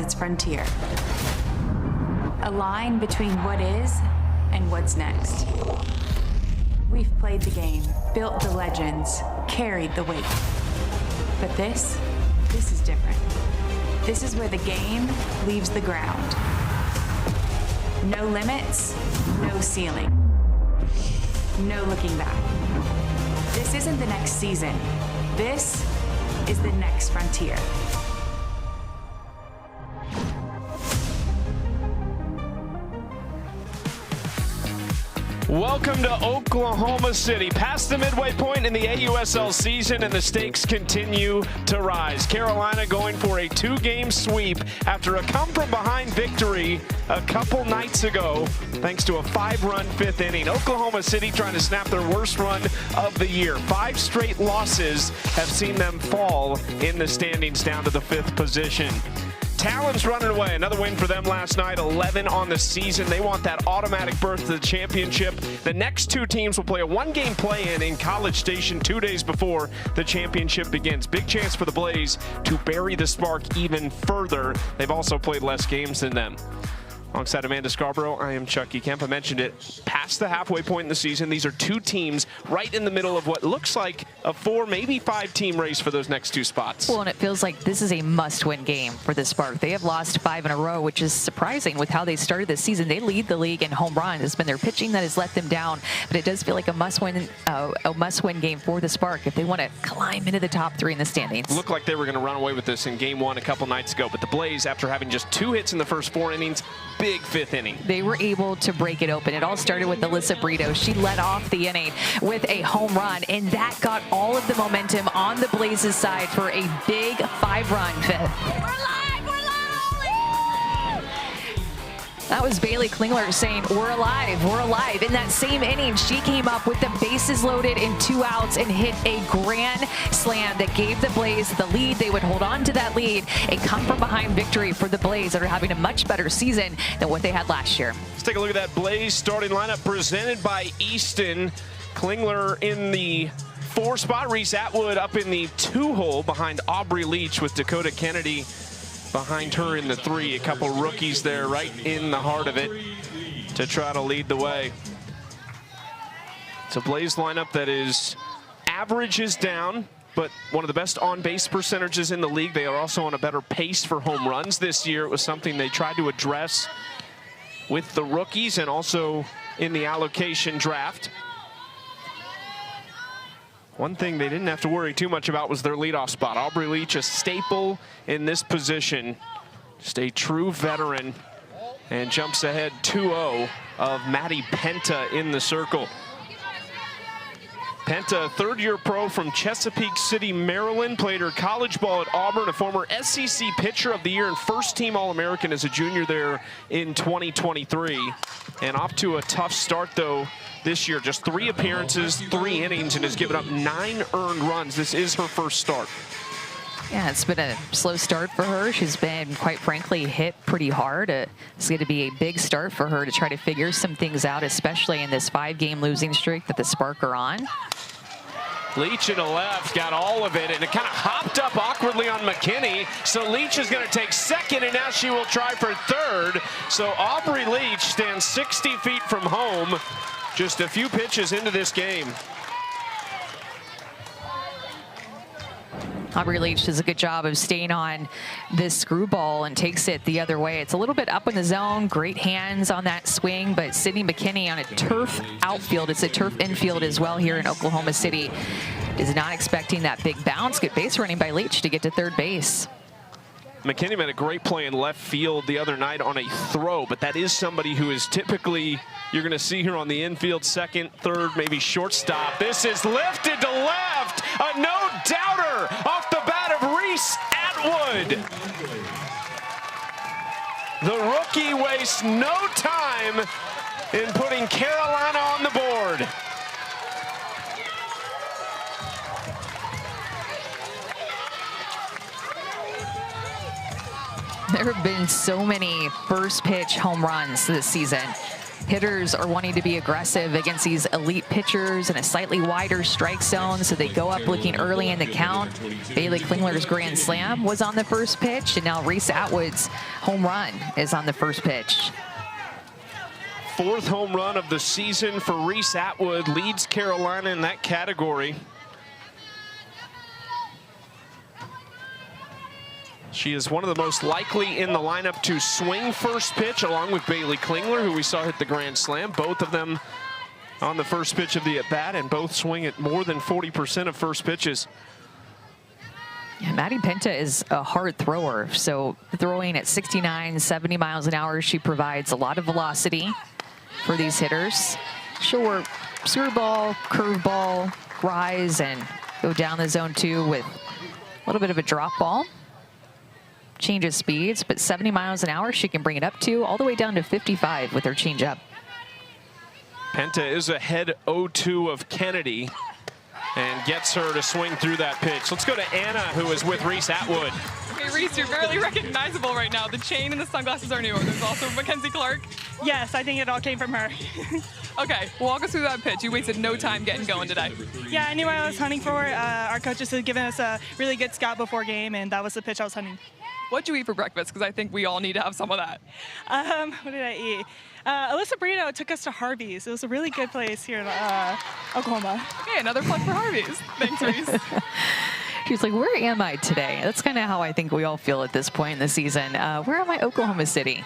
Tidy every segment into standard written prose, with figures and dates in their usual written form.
its frontier. A line between what is and what's next. We've played the game, built the legends, carried the weight. But this is different. This is where the game leaves the ground. No limits, no ceiling. No looking back. This isn't the next season. This is the next frontier. Welcome to Oklahoma City. Past the midway point in the AUSL season, and the stakes continue to rise. Carolina going for a two-game sweep after a come-from-behind victory a couple nights ago, thanks to a 5-run fifth inning. Oklahoma City trying to snap their worst run of the year. 5 straight losses have seen them fall in the standings down to the 5th position. Talon's running away. Another win for them last night, 11 on the season. They want that automatic berth to the championship. The next two teams will play a one-game play-in in College Station 2 days before the championship begins. Big chance for the Blaze to bury the Spark even further. They've also played less games than them. Alongside Amanda Scarborough, I am Chucky Kemp. I mentioned it, past the halfway point in the season. These are two teams right in the middle of what looks like a 4, maybe 5-team race for those next two spots. Well, and it feels like this is a must-win game for the Spark. They have lost 5 in a row, which is surprising with how they started this season. They lead the league in home runs. It's been their pitching that has let them down, but it does feel like a must-win game for the Spark if they want to climb into the top 3 in the standings. Looked like they were going to run away with this in game 1 a couple nights ago, but the Blaze, after having just 2 hits in the first 4 innings, big 5th inning. They were able to break it open. It all started with Alyssa Brito. She led off the inning with a home run, and that got all of the momentum on the Blazes' side for a big 5-run fifth. That was Bailey Klingler saying, we're alive, we're alive. In that same inning, she came up with the bases loaded in 2 outs and hit a grand slam that gave the Blaze the lead. They would hold on to that lead. A come-from-behind victory for the Blaze that are having a much better season than what they had last year. Let's take a look at that Blaze starting lineup presented by Easton. Klingler in the 4 spot, Reese Atwood up in the 2-hole behind Aubrey Leach with Dakota Kennedy behind her in the 3. A couple rookies there right in the heart of it to try to lead the way. It's a Blaze lineup that is averages down, but one of the best on-base percentages in the league. They are also on a better pace for home runs this year. It was something they tried to address with the rookies and also in the allocation draft. One thing they didn't have to worry too much about was their leadoff spot. Aubrey Leach, a staple in this position, just a true veteran, and jumps ahead 2-0 of Maddie Penta in the circle. Penta, 3rd-year pro from Chesapeake City, Maryland, played her college ball at Auburn, a former SEC Pitcher of the Year and first-team All-American as a junior there in 2023. And off to a tough start, though, this year. Just 3 appearances, 3 innings, and has given up 9 earned runs. This is her first start. Yeah, it's been a slow start for her. She's been, quite frankly, hit pretty hard. It's going to be a big start for her to try to figure some things out, especially in this 5-game losing streak that the Spark are on. Leach in the left got all of it, and it kind of hopped up awkwardly on McKinney. So Leach is going to take 2nd, and now she will try for 3rd. So Aubrey Leach stands 60 feet from home, just a few pitches into this game. Aubrey Leach does a good job of staying on this screwball and takes it the other way. It's a little bit up in the zone, great hands on that swing, but Sydney McKinney on a turf outfield. It's a turf infield as well here in Oklahoma City. Is not expecting that big bounce. Good base running by Leach to get to 3rd base. McKinney made a great play in left field the other night on a throw, but that is somebody who is typically, you're going to see here on the infield, 2nd, 3rd, maybe shortstop. This is lifted to left. A no-doubter off the bat of Reese Atwood. The rookie wastes no time in putting Carolina on the board. There have been so many first pitch home runs this season. hitters are wanting to be aggressive against these elite pitchers in a slightly wider strike zone, so they go up looking early in the count. Bailey Klingler's grand slam was on the first pitch, and now Reese Atwood's home run is on the first pitch. Fourth home run of the season for Reese Atwood, leads Carolina in that category. She is one of the most likely in the lineup to swing first pitch, along with Bailey Klingler, who we saw hit the grand slam. Both of them on the first pitch of the at-bat, and both swing at more than 40% of first pitches. Yeah, Maddie Penta is a hard thrower, so throwing at 69, 70 miles an hour, she provides a lot of velocity for these hitters. She'll work screwball, curveball, rise, and go down the zone two with a little bit of a drop ball. Change of speeds, but 70 miles an hour, she can bring it up to all the way down to 55 with her changeup. Penta is ahead 0-2 of Kennedy and gets her to swing through that pitch. Let's go to Anna, who is with Reese Atwood. Okay, Reese, you're barely recognizable right now. The chain and the sunglasses are new. There's also Mackenzie Clark. Yes, I think it all came from her. Okay, walk us through that pitch. You wasted no time getting going today. Yeah, I knew what I was hunting for. Our coaches had given us a really good scout before game, and that was the pitch I was hunting. What'd you eat for breakfast? Because I think we all need to have some of that. What did I eat? Alyssa Burrito took us to Harvey's. It was a really good place here in Oklahoma. Okay, another plug for Harvey's. Thanks, Reese. She's like, where am I today? That's kind of how I think we all feel at this point in the season. Where am I? Oklahoma City.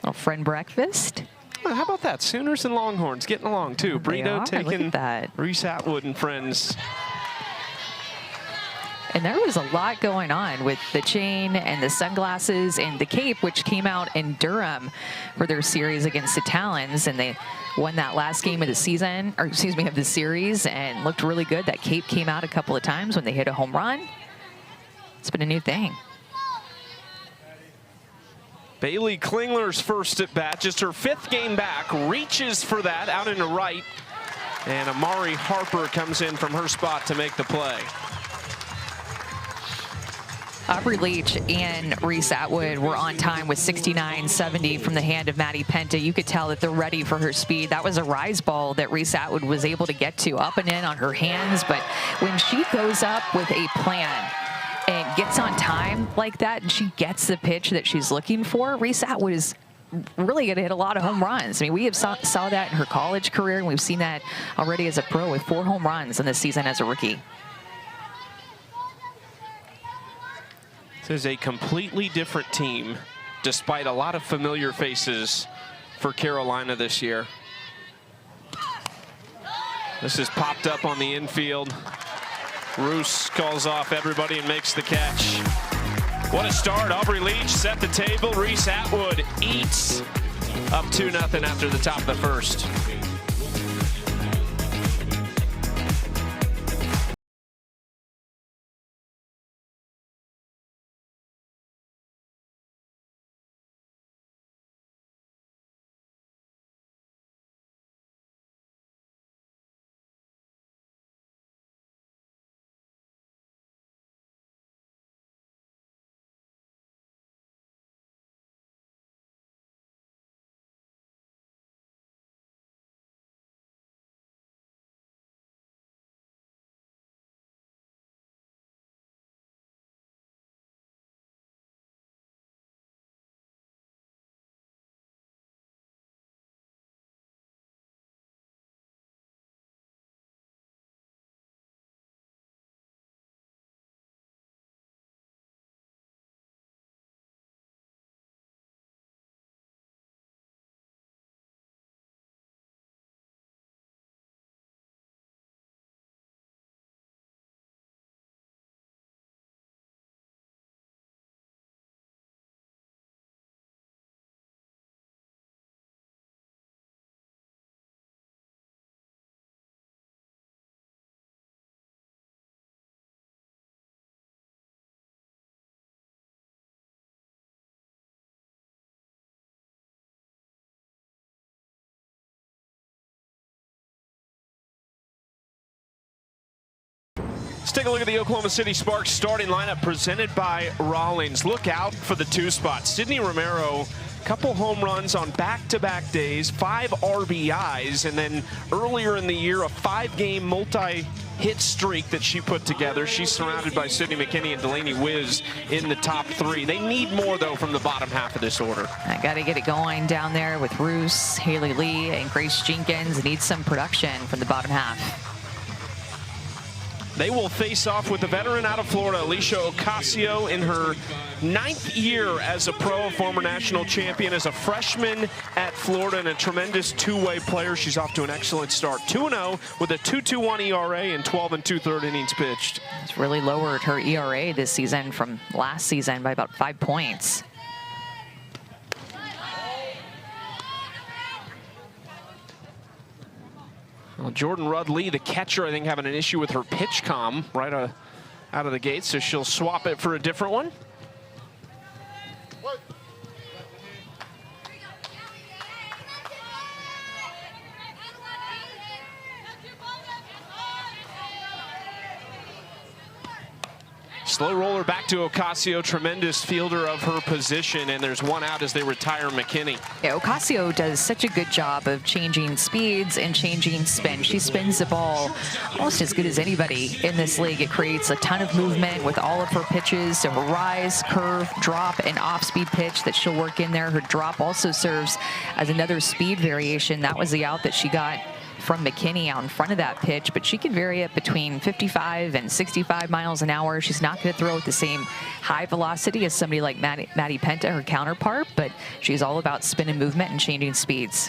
Little friend breakfast. Well, how about that? Sooners and Longhorns getting along, too. Burrito taking Reese Atwood and friends. And there was a lot going on with the chain and the sunglasses and the cape, which came out in Durham for their series against the Talons. And they won that last game of the season, or excuse me, of the series, and looked really good. That cape came out a couple of times when they hit a home run. It's been a new thing. Bailey Klingler's first at bat, just her fifth game back, reaches for that out into right. And Amari Harper comes in from her spot to make the play. Aubrey Leach and Reese Atwood were on time with 69-70 from the hand of Maddie Penta. You could tell that they're ready for her speed. That was a rise ball that Reese Atwood was able to get to up and in on her hands. But when she goes up with a plan and gets on time like that, and she gets the pitch that she's looking for, Reese Atwood is really going to hit a lot of home runs. I mean, we have saw that in her college career, and we've seen that already as a pro with 4 home runs in this season as a rookie. This is a completely different team, despite a lot of familiar faces for Carolina this year. This is popped up on the infield. Roos calls off everybody and makes the catch. What a start. Aubrey Leach set the table. Reese Atwood eats up 2-0 after the top of the first. Let's take a look at the Oklahoma City Sparks starting lineup presented by Rawlings. Look out for the 2 spot. Sydney Romero couple home runs on back-to-back days, 5 RBIs, and then earlier in the year, a 5-game multi-hit streak that she put together. She's surrounded by Sydney McKinney and Delaney Wiz in the top 3. They need more, though, from the bottom half of this order. I got to get it going down there with Roos, Haley Lee, and Grace Jenkins. Need some production from the bottom half. They will face off with the veteran out of Florida, Alicia Ocasio, in her 9th year as a pro, former national champion as a freshman at Florida, and a tremendous two-way player. She's off to an excellent start. 2-0 with a 2.21 ERA and 12 2/3 innings pitched. It's really lowered her ERA this season from last season by about 5 points. Well, Jordan Rudd-Lee, the catcher, I think having an issue with her pitch comm right out of the gate, so she'll swap it for a different one. Slow roller back to Ocasio, tremendous fielder of her position, and there's one out as they retire McKinney. Yeah, Ocasio does such a good job of changing speeds and changing spin. She spins the ball almost as good as anybody in this league. It creates a ton of movement with all of her pitches. So her rise, curve, drop, and off-speed pitch that she'll work in there. Her drop also serves as another speed variation. That was the out that she got from McKinney out in front of that pitch, but she can vary it between 55 and 65 miles an hour. She's not going to throw at the same high velocity as somebody like Maddie Penta, her counterpart, but she's all about spin and movement and changing speeds.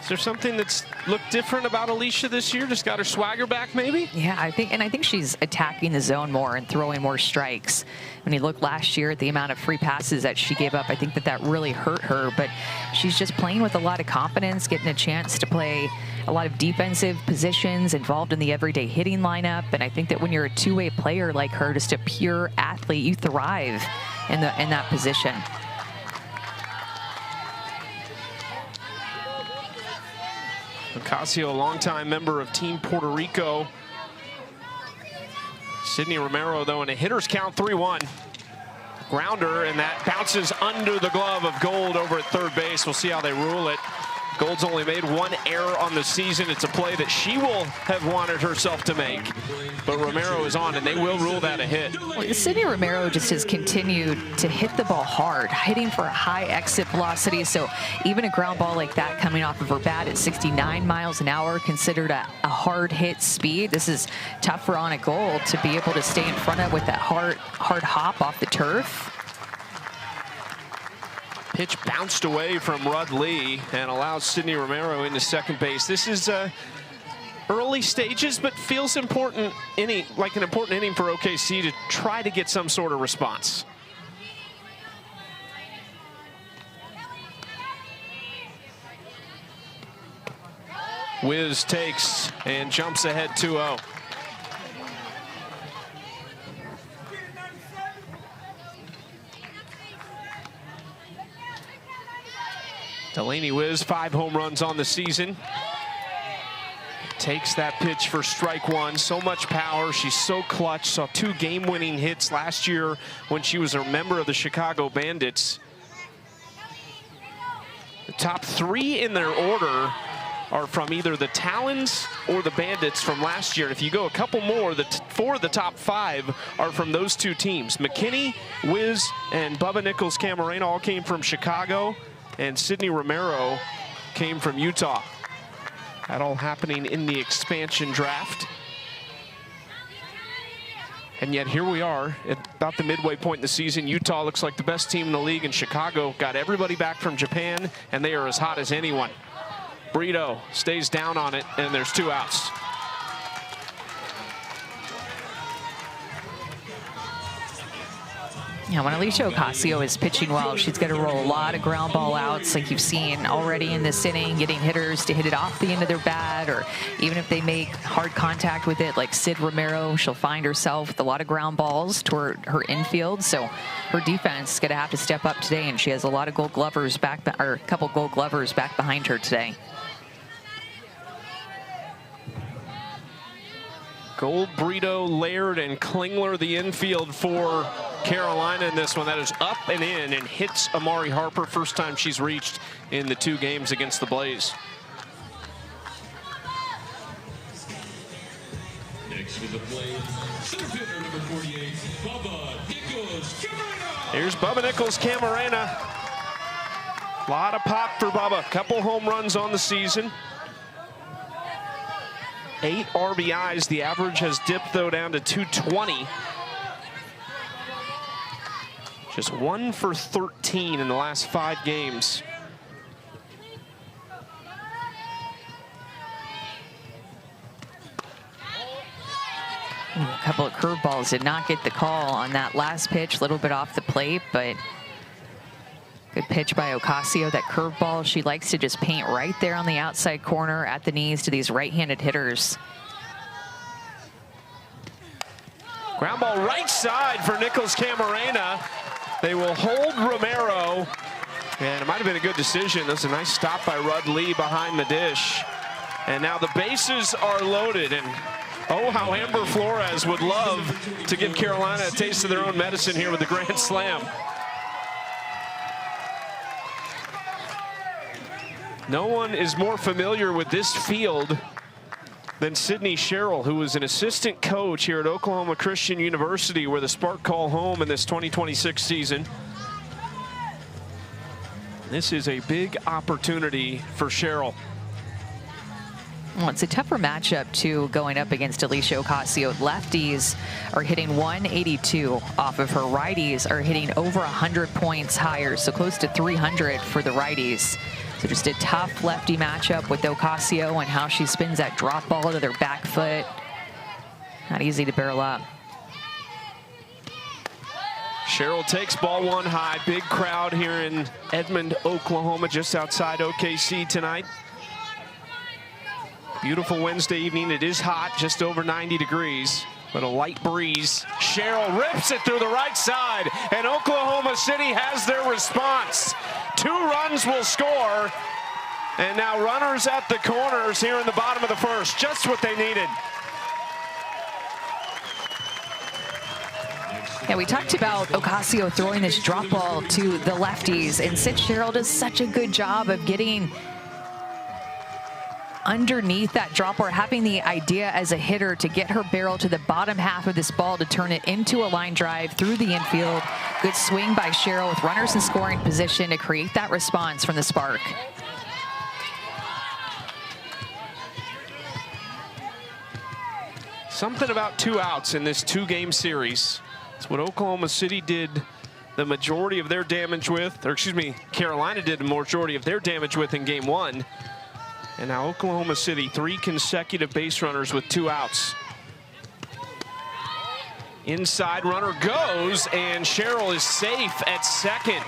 Is there something that's looked different about Alicia this year? Just got her swagger back, maybe? Yeah, I think she's attacking the zone more and throwing more strikes. When you look last year at the amount of free passes that she gave up, I think that really hurt her, but she's just playing with a lot of confidence, getting a chance to play a lot of defensive positions, involved in the everyday hitting lineup, and I think that when you're a two-way player like her, just a pure athlete, you thrive in that position. Ocasio, a longtime member of Team Puerto Rico. Sydney Romero, though, in a hitter's count, 3-1. Grounder, and that bounces under the glove of Gold over at third base. We'll see how they rule it. Gold's only made 1 error on the season. It's a play that she will have wanted herself to make, but Romero is on, and they will rule that a hit. Well, Sydney Romero just has continued to hit the ball hard, hitting for a high exit velocity. So even a ground ball like that coming off of her bat at 69 miles an hour, considered a hard hit speed. This is tough for Anna Gold to be able to stay in front of with that hard hop off the turf. Pitch bounced away from Rudd-Lee and allows Sydney Romero into second base. This is early stages, but feels important like an important inning for OKC to try to get some sort of response. Wiz takes and jumps ahead 2-0. Delaney Wiz, 5 home runs on the season. Takes that pitch for strike 1. So much power. She's so clutch. Saw 2 game-winning hits last year when she was a member of the Chicago Bandits. The top 3 in their order are from either the Talons or the Bandits from last year. If you go a couple more, 4 of the top 5 are from those 2 teams. McKinney, Wiz, and Bubba Nichols-Camarena all came from Chicago, and Sydney Romero came from Utah. That all happening in the expansion draft. And yet here we are at about the midway point in the season. Utah looks like the best team in the league, and Chicago got everybody back from Japan, and they are as hot as anyone. Brito stays down on it, and there's 2 outs. Yeah, when Alicia Ocasio is pitching well, she's going to roll a lot of ground ball outs like you've seen already in this inning, getting hitters to hit it off the end of their bat, or even if they make hard contact with it, like Sid Romero, she'll find herself with a lot of ground balls toward her infield. So her defense is going to have to step up today, and she has a lot of Gold Glovers back, or a couple Gold Glovers back behind her today. Gold, Brito, Laird, and Klingler, the infield for Carolina in this one. That is up and in and hits Amari Harper. First time she's reached in the 2 games against the Blaze. Next with the play, center fielder number 48, Bubba Nichols-Camarena. Here's Bubba Nichols-Camarena. A lot of pop for Bubba. Couple home runs on the season. 8 RBIs. The average has dipped, though, down to 220. Just 1 for 13 in the last 5 games. A couple of curveballs did not get the call on that last pitch. A little bit off the plate, but good pitch by Ocasio. That curveball, she likes to just paint right there on the outside corner at the knees to these right-handed hitters. Ground ball right side for Nichols-Camarena. They will hold Romero, and it might have been a good decision. That's a nice stop by Rudd Lee behind the dish. And now the bases are loaded, and oh, how Amber Flores would love to give Carolina a taste of their own medicine here with the grand slam. No one is more familiar with this field than Sydney Sherrill, who was an assistant coach here at Oklahoma Christian University, where the Spark call home in this 2026 season. This is a big opportunity for Sherrill. Well, it's a tougher matchup, too, going up against Alicia Ocasio. Lefties are hitting 182 off of her. Righties are hitting over 100 points higher, so close to 300 for the righties. So just a tough lefty matchup with Ocasio and how she spins that drop ball to their back foot. Not easy to barrel up. Sherrill takes ball 1 high. Big crowd here in Edmond, Oklahoma, just outside OKC tonight. Beautiful Wednesday evening. It is hot, just over 90 degrees, but a light breeze. Sherrill rips it through the right side, and Oklahoma City has their response. 2 runs will score, and now runners at the corners here in the bottom of the first. Just what they needed. Yeah, we talked about Ocasio throwing this drop ball to the lefties, and Sid Sherrill does such a good job of getting underneath that drop, or having the idea as a hitter to get her barrel to the bottom half of this ball to turn it into a line drive through the infield. Good swing by Sherrill with runners in scoring position to create that response from the Spark. Something about 2 outs in this 2-game series. It's what Oklahoma City did the majority of their damage with, or excuse me, Carolina did the majority of their damage with in game 1. And now Oklahoma City, 3 consecutive base runners with 2 outs. Inside runner goes, and Sherrill is safe at second.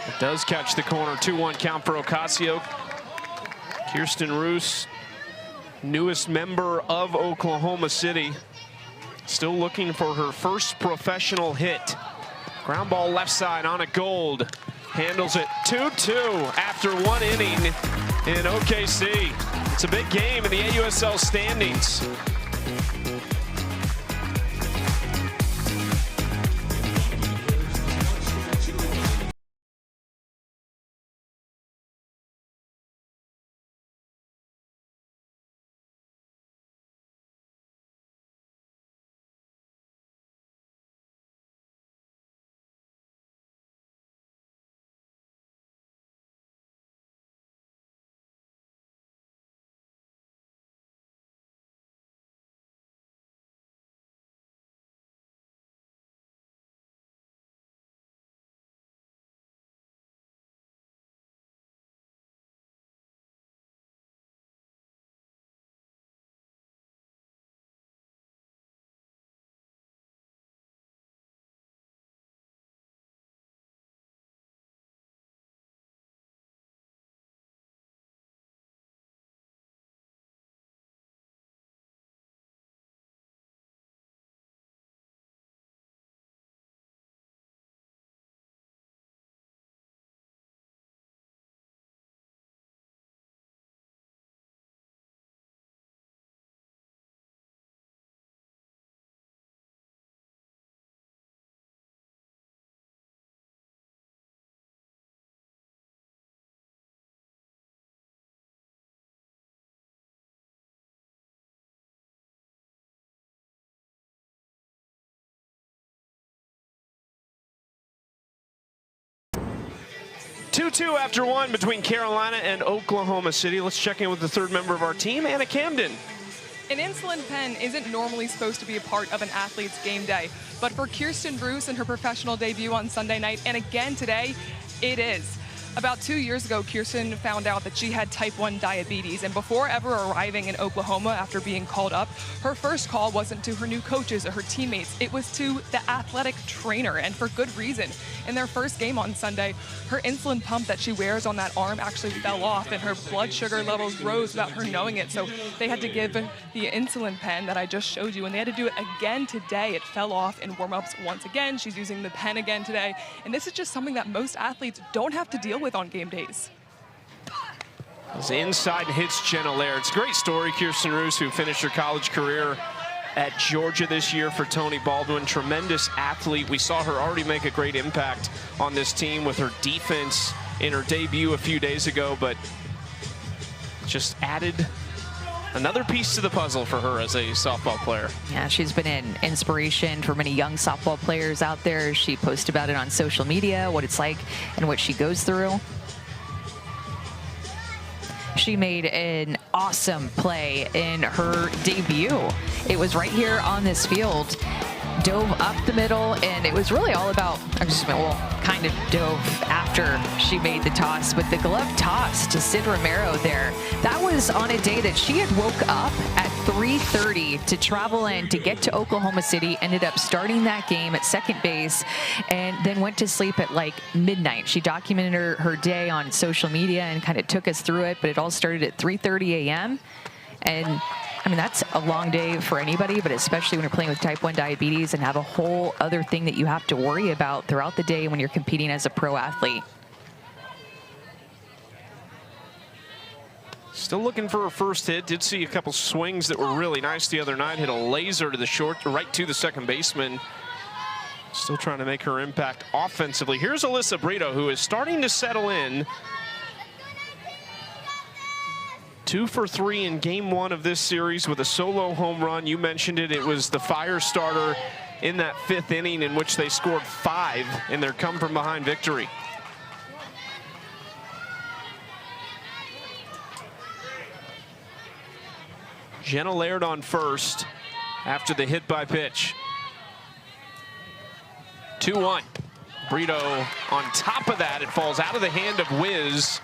It does catch the corner. 2-1 count for Ocasio. Kirsten Roos, newest member of Oklahoma City, still looking for her first professional hit. Ground ball left side on a Gold. Handles it 2-2 after 1 inning in OKC. It's a big game in the AUSL standings. 2-2 after one between Carolina and Oklahoma City. Let's check in with the third member of our team, Anna Camden. An insulin pen isn't normally supposed to be a part of an athlete's game day, but for Kirsten Bruce in her professional debut on Sunday night, and again today, it is. About 2 years ago, Kirsten found out that she had type 1 diabetes, and before ever arriving in Oklahoma after being called up, her first call wasn't to her new coaches or her teammates, it was to the athletic trainer, and for good reason. In their first game on Sunday, her insulin pump that she wears on that arm actually fell off, and her blood sugar levels rose without her knowing it, so they had to give the insulin pen that I just showed you, and they had to do it again today. It fell off in warm-ups once again. She's using the pen again today, and this is just something that most athletes don't have to deal with on game days. As inside hits Jenna Laird. It's a great story. Kirsten Roos, who finished her college career at Georgia this year for Tony Baldwin. Tremendous athlete. We saw her already make a great impact on this team with her defense in her debut a few days ago, but just added another piece to the puzzle for her as a softball player. Yeah, she's been an inspiration for many young softball players out there. She posts about it on social media, what it's like and what she goes through. She made an awesome play in her debut. It was right here on this field. Dove up the middle, and it was really all about, kind of dove after she made the toss, but the glove toss to Sid Romero there, that was on a day that she had woke up at 3:30 to travel in to get to Oklahoma City, ended up starting that game at second base, and then went to sleep at like midnight. She documented her day on social media and kind of took us through it, but it all started at 3:30 a.m. And I mean, that's a long day for anybody, but especially when you're playing with type 1 diabetes and have a whole other thing that you have to worry about throughout the day when you're competing as a pro athlete. Still looking for her first hit. Did see a couple swings that were really nice the other night. Hit a laser to the short, right to the second baseman. Still trying to make her impact offensively. Here's Alyssa Brito, who is starting to settle in. 2 for 3 in game one of this series with a solo home run. You mentioned it. It was the fire starter in that 5th inning in which they scored 5 in their come-from-behind victory. Jenna Laird on first after the hit by pitch. 2-1. Brito on top of that. It falls out of the hand of Wiz,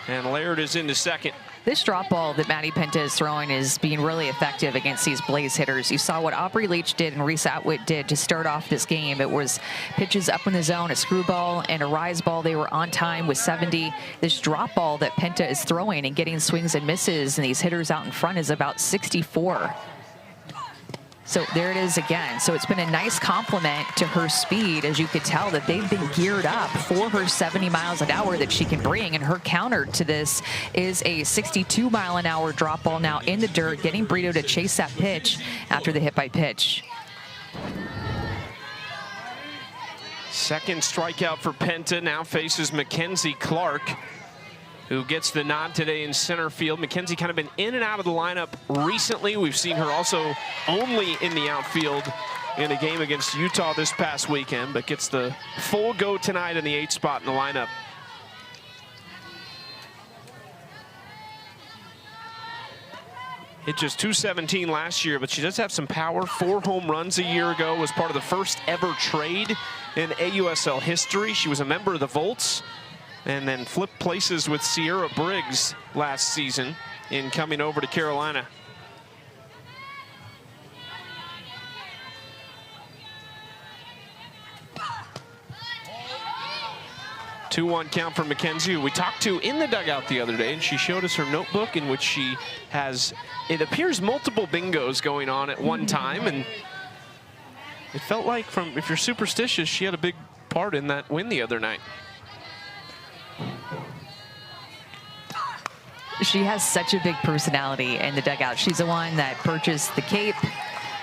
and Laird is into second. This drop ball that Maddie Penta is throwing is being really effective against these Blaze hitters. You saw what Aubrey Leach did and Reese Atwood did to start off this game. It was pitches up in the zone, a screwball and a rise ball. They were on time with 70. This drop ball that Penta is throwing and getting swings and misses and these hitters out in front is about 64. So there it is again. So it's been a nice compliment to her speed, as you could tell that they've been geared up for her 70 miles an hour that she can bring. And her counter to this is a 62 mile an hour drop ball now in the dirt, getting Brito to chase that pitch after the hit by pitch. Second strikeout for Penta, now faces Mackenzie Clark, who gets the nod today in center field. Mackenzie kind of been in and out of the lineup recently. We've seen her also only in the outfield in a game against Utah this past weekend, but gets the full go tonight in the 8th spot in the lineup. Hit just .217 last year, but she does have some power. 4 home runs a year ago, was part of the first ever trade in AUSL history. She was a member of the Volts, and then flipped places with Sierra Briggs last season in coming over to Carolina. Two-one count for Mackenzie, who we talked to in the dugout the other day, and she showed us her notebook in which she has, it appears, multiple bingos going on at one time, and it felt like, if you're superstitious, she had a big part in that win the other night. She has such a big personality in the dugout. She's the one that purchased the cape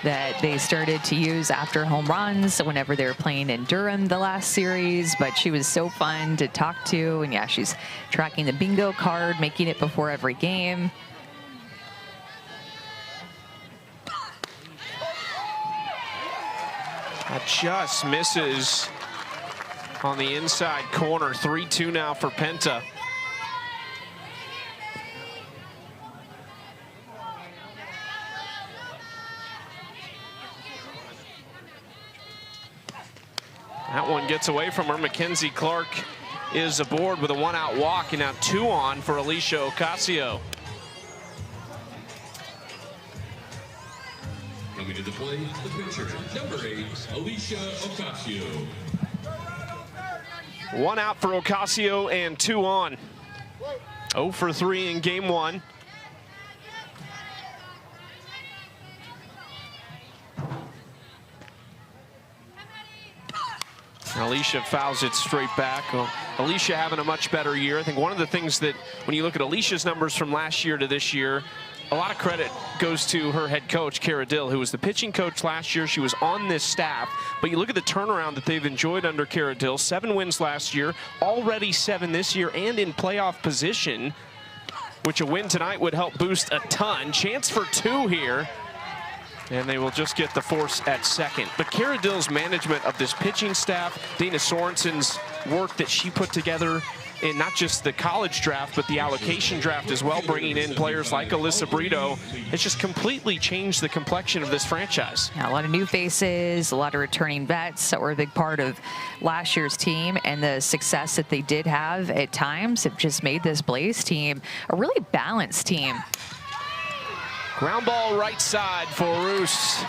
that they started to use after home runs whenever they were playing in Durham the last series, but she was so fun to talk to. And yeah, she's tracking the bingo card, making it before every game. That just misses on the inside corner. 3-2 now for Penta. That one gets away from her. Mackenzie Clark is aboard with a 1-out walk, and now 2 on for Alicia Ocasio. Coming to the plate, the pitcher, number 8, Alicia Ocasio. 1 out for Ocasio and 2 on. 0 for 3 in game 1. Alicia fouls it straight back. Well, Alicia having a much better year. I think one of the things that when you look at Alicia's numbers from last year to this year, a lot of credit goes to her head coach, Cara Dill, who was the pitching coach last year. She was on this staff. But you look at the turnaround that they've enjoyed under Cara Dill. 7 wins last year, already 7 this year, and in playoff position, which a win tonight would help boost a ton. Chance for 2 here. And they will just get the force at second. But Cara Dill's management of this pitching staff, Dana Sorensen's work that she put together in not just the college draft, but the allocation draft as well, bringing in players like Alyssa Brito, has just completely changed the complexion of this franchise. Yeah, a lot of new faces, a lot of returning vets that were a big part of last year's team, and the success that they did have at times have just made this Blaze team a really balanced team. Ground ball right side for Roos.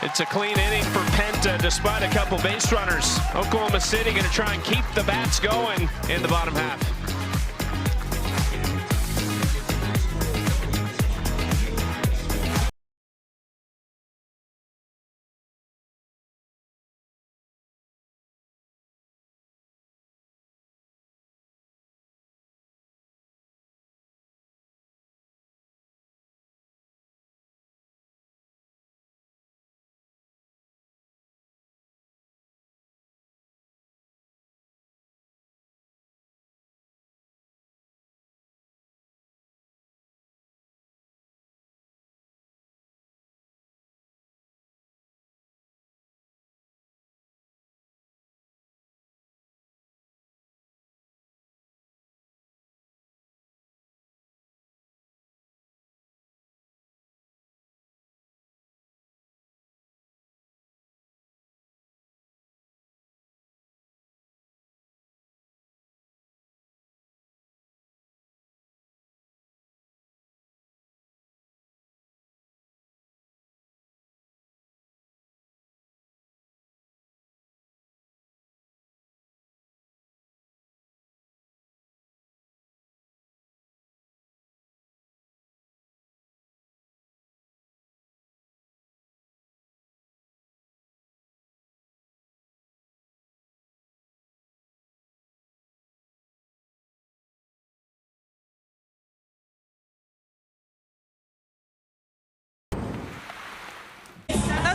It's a clean inning for Penta despite a couple base runners. Oklahoma City going to try and keep the bats going in the bottom half.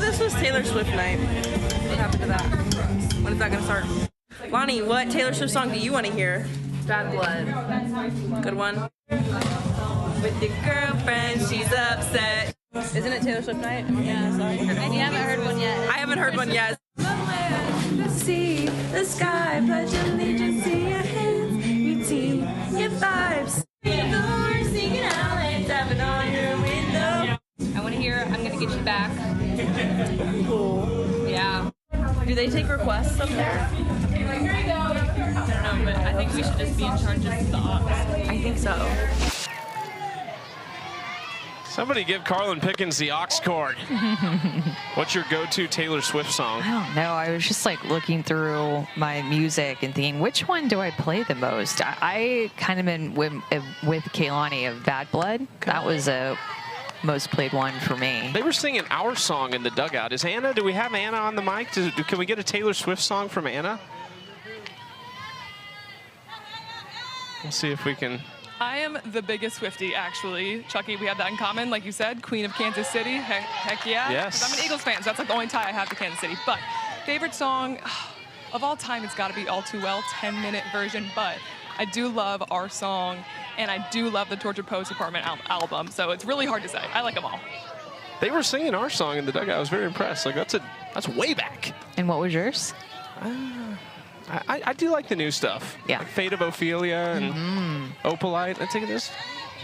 This was Taylor Swift night. What happened to that? When is that gonna start? Lonnie, what Taylor Swift song do you want to hear? Bad Blood. Good one. With your girlfriend, she's upset. Isn't it Taylor Swift night? Yeah, sorry. And you haven't heard one yet. I haven't heard one yet. See the sky, pledge allegiance to your hands, your team, your vibes. Singing out and tapping on your window. I want to hear I'm Gonna Get You Back. Cool. Yeah. Do they take requests up there? I don't know, but I think we should just be in charge of the aux. I think so. Somebody give Carlin Pickens the aux cord. What's your go-to Taylor Swift song? I don't know. I was just like looking through my music and thinking, which one do I play the most? I kind of been with Kaylani of Bad Blood. That was a most played one for me. They were singing our song in the dugout. Is Anna, do we have Anna on the mic? Can we get a Taylor Swift song from Anna? We'll see if we can. I am the biggest Swiftie, actually. Chucky, we have that in common, like you said, Queen of Kansas City. Heck yeah. Yes. 'Cause I'm an Eagles fan, so that's like the only tie I have to Kansas City. But favorite song of all time, it's got to be All Too Well, 10-minute version. But I do love our song, and I do love the Tortured Poets Department album. So it's really hard to say. I like them all. They were singing our song in the dugout. I was very impressed. Like that's way back. And what was yours? I do like the new stuff. Yeah. Like Fate of Ophelia and Opalite. I think this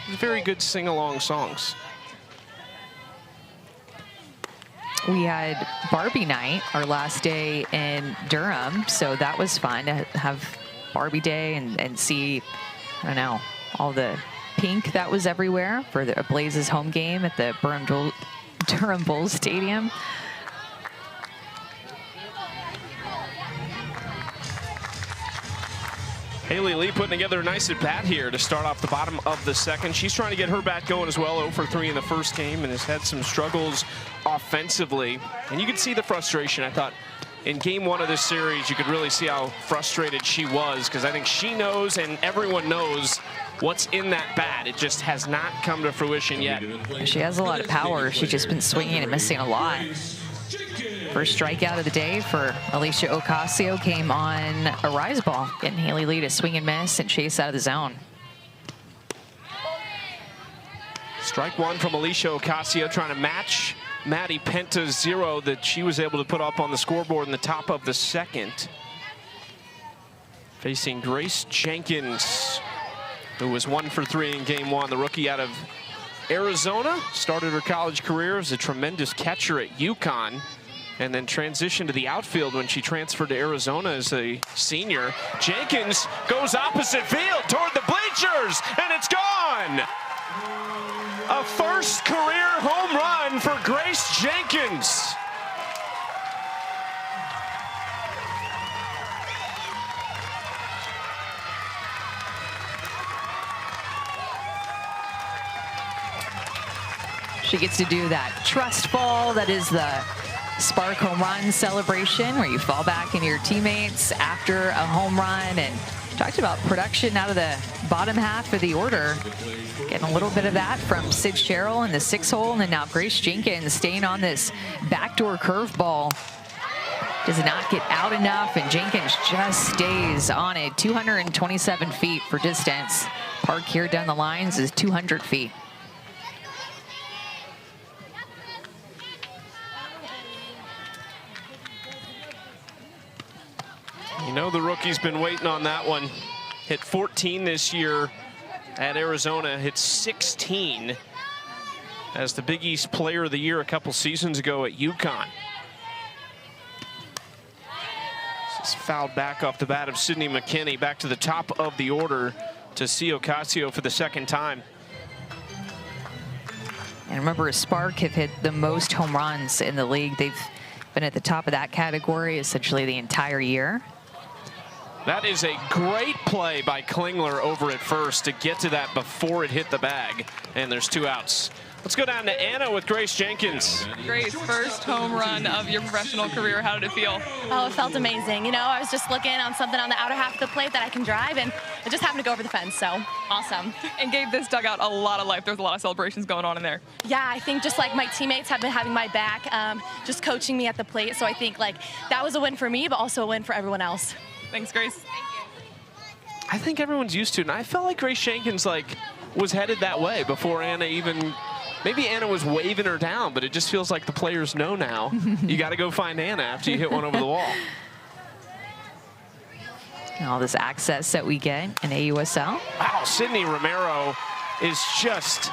is very good sing-along songs. We had Barbie night, our last day in Durham, so that was fun to have Barbie Day and see, I don't know, all the pink that was everywhere for the Blazes home game at the Durham Bulls Stadium. Haley Lee putting together a nice at-bat here to start off the bottom of the second. She's trying to get her bat going as well, 0 for 3 in the first game, and has had some struggles offensively. And you can see the frustration. I thought in game 1 of this series, you could really see how frustrated she was, because I think she knows and everyone knows what's in that bat. It just has not come to fruition yet. She has a lot of power. She's just been swinging and missing a lot. First strikeout of the day for Alicia Ocasio came on a rise ball, getting Haley Lee to swing and miss and chase out of the zone. Strike 1 from Alicia Ocasio, trying to match Maddie Penta's 0 that she was able to put up on the scoreboard in the top of the second. Facing Grace Jenkins, who was 1 for 3 in game 1. The rookie out of Arizona, started her college career as a tremendous catcher at UConn, and then transitioned to the outfield when she transferred to Arizona as a senior. Jenkins goes opposite field toward the bleachers, and it's gone! A first career home run for Grace Jenkins. She gets to do that trust ball. That is the Spark home run celebration where you fall back into your teammates after a home run. And talked about production out of the bottom half of the order. Getting a little bit of that from Sid Sherrill in the 6-hole, and then now Grace Jenkins staying on this backdoor curveball. Does not get out enough, and Jenkins just stays on it. 227 feet for distance. Park here down the lines is 200 feet. You know the rookie's been waiting on that one. Hit 14 this year at Arizona, hit 16 as the Big East Player of the Year a couple seasons ago at UConn. This is fouled back off the bat of Sydney McKinney. Back to the top of the order to see Ocasio for the second time. And remember, Spark have hit the most home runs in the league. They've been at the top of that category essentially the entire year. That is a great play by Klingler over at first to get to that before it hit the bag. And there's 2 outs. Let's go down to Anna with Grace Jenkins. Grace, first home run of your professional career. How did it feel? Oh, it felt amazing. You know, I was just looking on something on the outer half of the plate that I can drive, and it just happened to go over the fence, so awesome. And gave this dugout a lot of life. There's a lot of celebrations going on in there. Yeah, I think just like my teammates have been having my back, just coaching me at the plate, so I think like that was a win for me, but also a win for everyone else. Thanks, Grace. I think everyone's used to it, and I felt like Grace Jenkins was headed that way before Anna even, maybe Anna was waving her down, but it just feels like the players know now. You got to go find Anna after you hit one over the wall. And all this access that we get in AUSL. Wow, Sydney Romero is just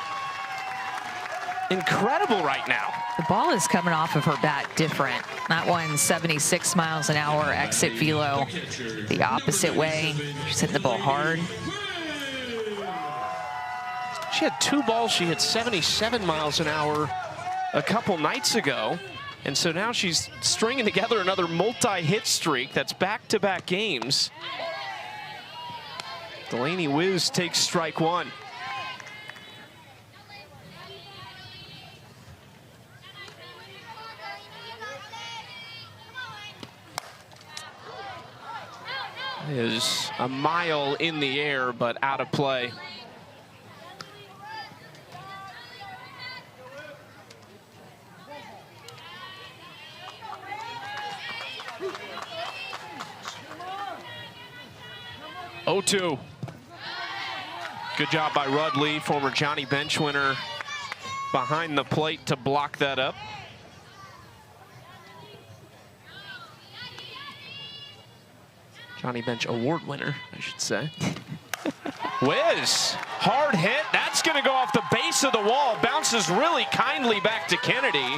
incredible right now. The ball is coming off of her bat different. That one 76 miles an hour exit velo the opposite way. She's hitting the ball hard. She had 2 balls. She hit 77 miles an hour a couple nights ago. And so now she's stringing together another multi-hit streak. That's back-to-back games. Delaney Wiz takes strike 1. Is a mile in the air, but out of play. Oh-2. Good job by Rudd Lee, former Johnny Bench winner, behind the plate to block that up. Johnny Bench Award winner, I should say. Wiz, hard hit. That's going to go off the base of the wall. Bounces really kindly back to Kennedy,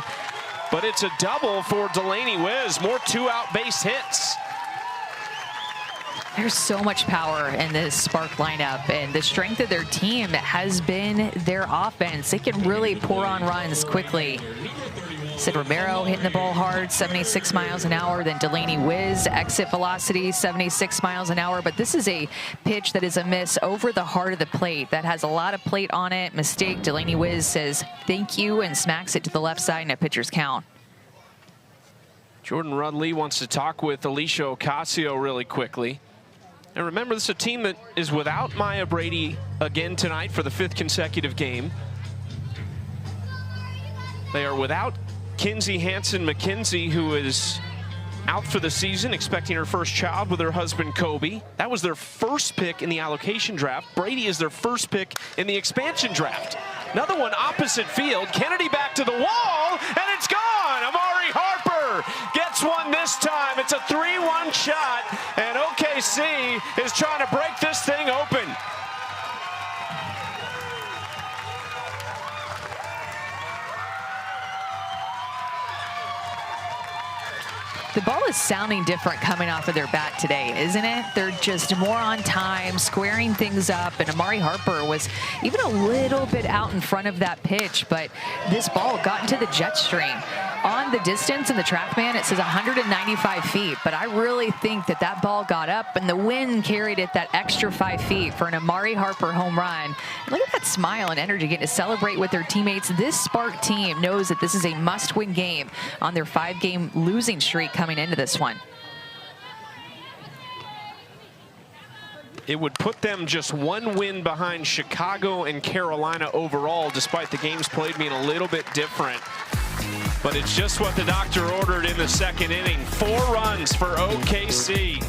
but it's a double for Delaney Wiz. More two-out base hits. There's so much power in this Spark lineup, and the strength of their team has been their offense. They can really pour on runs quickly. Sid Romero hitting the ball hard, 76 miles an hour. Then Delaney Wiz, exit velocity, 76 miles an hour. But this is a pitch that is a miss over the heart of the plate. That has a lot of plate on it. Mistake. Delaney Wiz says thank you and smacks it to the left side in a pitcher's count. Jordan Rudley wants to talk with Alicia Ocasio really quickly. And remember, this is a team that is without Maya Brady again tonight for the 5th consecutive game. They are without Kinsey Hansen-McKenzie, who is out for the season, expecting her first child with her husband, Kobe. That was their first pick in the allocation draft. Brady is their first pick in the expansion draft. Another one opposite field. Kennedy back to the wall, and it's gone. Amari Harper gets one this time. It's a 3-1 shot, and OKC is trying to break this thing open. The ball is sounding different coming off of their bat today, isn't it? They're just more on time, squaring things up, and Amari Harper was even a little bit out in front of that pitch, but this ball got into the jet stream. On the distance in the TrackMan, it says 195 feet, but I really think that that ball got up and the wind carried it that extra 5 feet for an Amari Harper home run. Look at that smile and energy getting to celebrate with their teammates. This Spark team knows that this is a must-win game on their 5-game losing streak coming into this one. It would put them just one win behind Chicago and Carolina overall, despite the games played being a little bit different. But it's just what the doctor ordered in the second inning. 4 runs for OKC.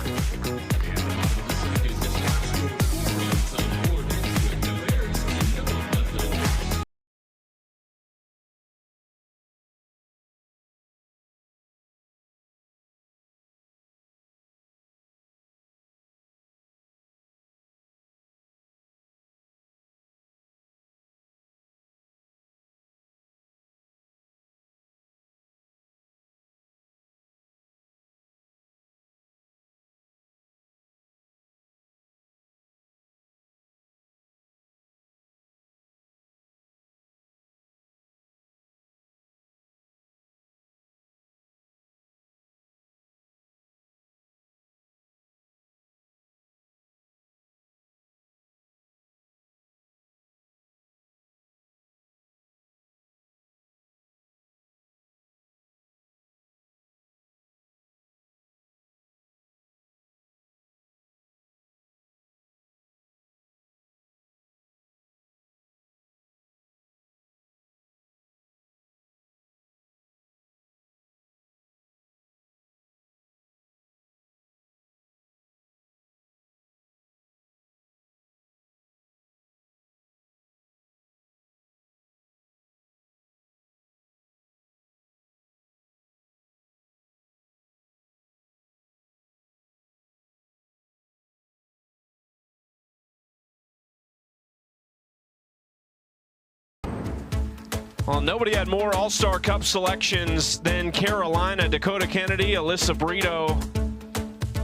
Well, nobody had more All-Star Cup selections than Carolina. Dakota Kennedy, Alyssa Brito,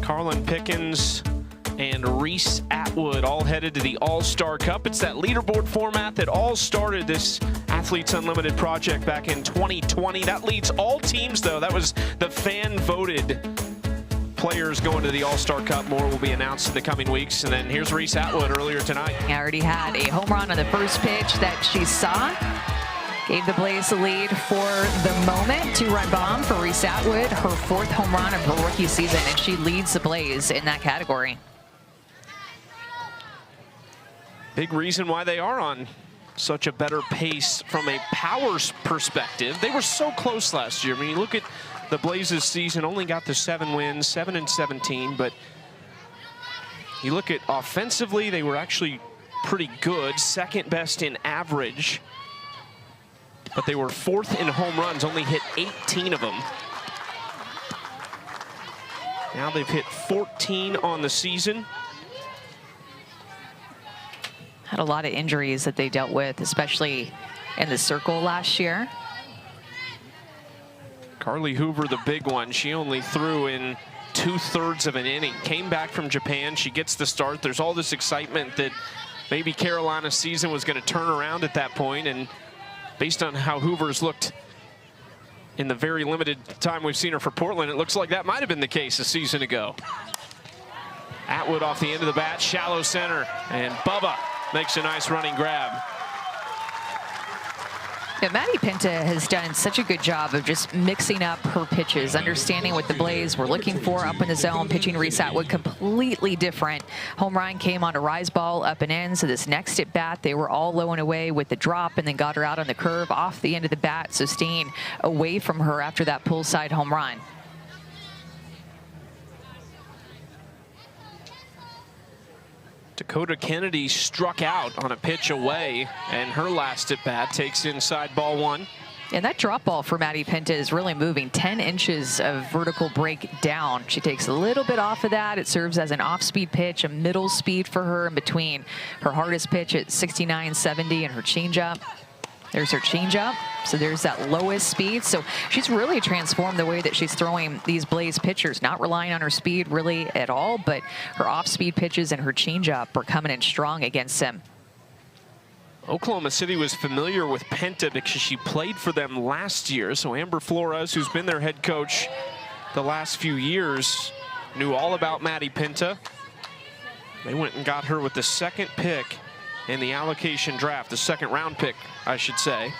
Carlin Pickens, and Reese Atwood all headed to the All-Star Cup. It's that leaderboard format that all started this Athletes Unlimited project back in 2020. That leads all teams, though. That was the fan-voted players going to the All-Star Cup. More will be announced in the coming weeks. And then here's Reese Atwood earlier tonight. I already had a home run on the first pitch that she saw. Gave the Blaze the lead for the moment. 2-run bomb for Reese Atwood, her 4th home run of her rookie season, and she leads the Blaze in that category. Big reason why they are on such a better pace from a power perspective. They were so close last year. I mean, you look at the Blazes season, only got the 7 wins, 7-17, but you look at offensively, they were actually pretty good, 2nd best in average. But they were 4th in home runs, only hit 18 of them. Now they've hit 14 on the season. Had a lot of injuries that they dealt with, especially in the circle last year. Carly Hoover, the big one. She only threw in 2/3 of an inning. Came back from Japan. She gets the start. There's all this excitement that maybe Carolina's season was going to turn around at that point, and based on how Hoover's looked in the very limited time we've seen her for Portland, it looks like that might have been the case a season ago. Atwood off the end of the bat, shallow center, and Bubba makes a nice running grab. Yeah, Maddie Pinta has done such a good job of just mixing up her pitches, understanding what the Blaze were looking for up in the zone. Pitching Reese Atwood completely different. Home run came on a rise ball up and in, so this next at bat, they were all low and away with the drop and then got her out on the curve off the end of the bat, so staying away from her after that pull side home run. Dakota Kennedy struck out on a pitch away, and her last at bat takes inside ball one. And that drop ball for Maddie Pinta is really moving. 10 inches of vertical break down. She takes a little bit off of that. It serves as an off-speed pitch, a middle speed for her in between her hardest pitch at 69.70 and her changeup. There's her changeup. So there's that lowest speed. So she's really transformed the way that she's throwing these Blaze pitchers, not relying on her speed really at all, but her off-speed pitches and her changeup are coming in strong against them. Oklahoma City was familiar with Pinta because she played for them last year. So Amber Flores, who's been their head coach the last few years, knew all about Maddie Pinta. They went and got her with the second pick in the allocation draft, the second round pick, I should say.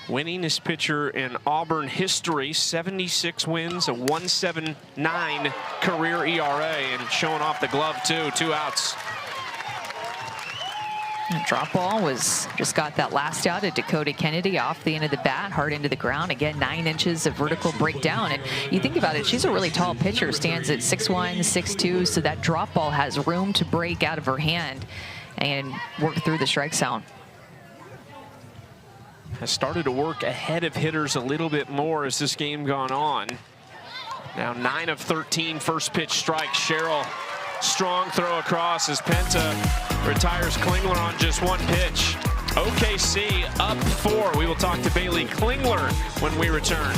Winningest pitcher in Auburn history, 76 wins, a 1.79 career ERA, and showing off the glove too, 2 outs. And drop ball was just got that last out at Dakota Kennedy off the end of the bat, hard into the ground. Again, 9 inches of vertical breakdown. And you think about it, she's a really tall pitcher, stands at 6'1", 6'2", so that drop ball has room to break out of her hand and work through the strike zone. Has started to work ahead of hitters a little bit more as this game gone on. Now 9 of 13 first pitch strikes. Cheryl, strong throw across as Pinta retires Klingler on just 1 pitch. OKC up 4. We will talk to Bailey Klingler when we return.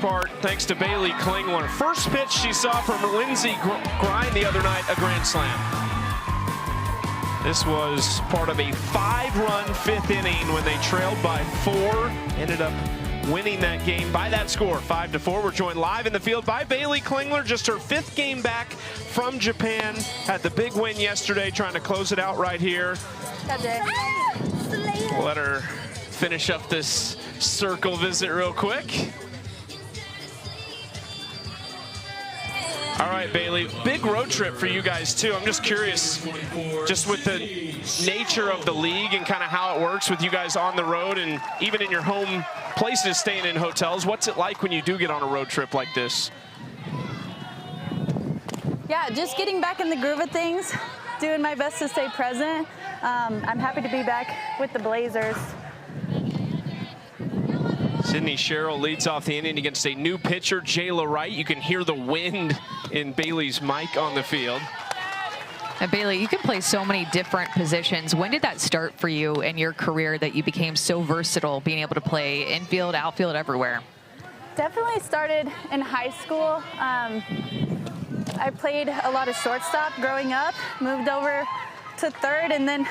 Part thanks to Bailey Klingler. First pitch she saw from Lindsey Grind the other night, a grand slam. This was part of a 5-run 5th inning when they trailed by 4. Ended up winning that game by that score, 5-4. We're joined live in the field by Bailey Klingler, just her 5th game back from Japan. Had the big win yesterday, trying to close it out right here. We'll let her finish up this circle visit real quick. All right, Bailey, big road trip for you guys too. I'm just curious, just with the nature of the league and kind of how it works with you guys on the road and even in your home places staying in hotels. What's it like when you do get on a road trip like this? Yeah, just getting back in the groove of things, doing my best to stay present. I'm happy to be back with the Blazers. Sydney Sherrill leads off the inning against a new pitcher, Jayla Wright. You can hear the wind in Bailey's mic on the field. And Bailey, you can play so many different positions. When did that start for you in your career that you became so versatile, being able to play infield, outfield, everywhere? Definitely started in high school. I played a lot of shortstop growing up, moved over to third, and then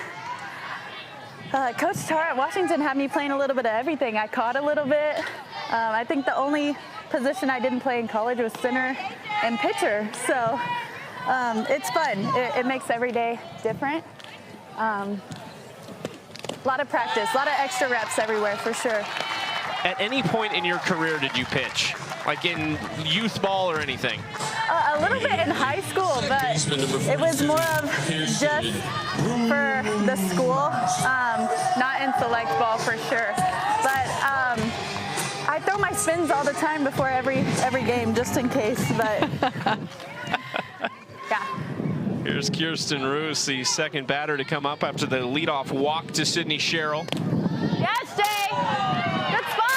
Coach Tar at Washington had me playing a little bit of everything. I caught a little bit. I think the only position I didn't play in college was center and pitcher. So it's fun. It makes every day different. A lot of practice, a lot of extra reps everywhere for sure. At any point in your career did you pitch? Like in youth ball or anything? A little bit in high school, but it was more of just for the school, not in select ball for sure. But I throw my spins all the time before every game, just in case. But yeah. Here's Kirsten Roos, the second batter to come up after the leadoff walk to Sydney Sherrill. Yes, Jay. Good spot.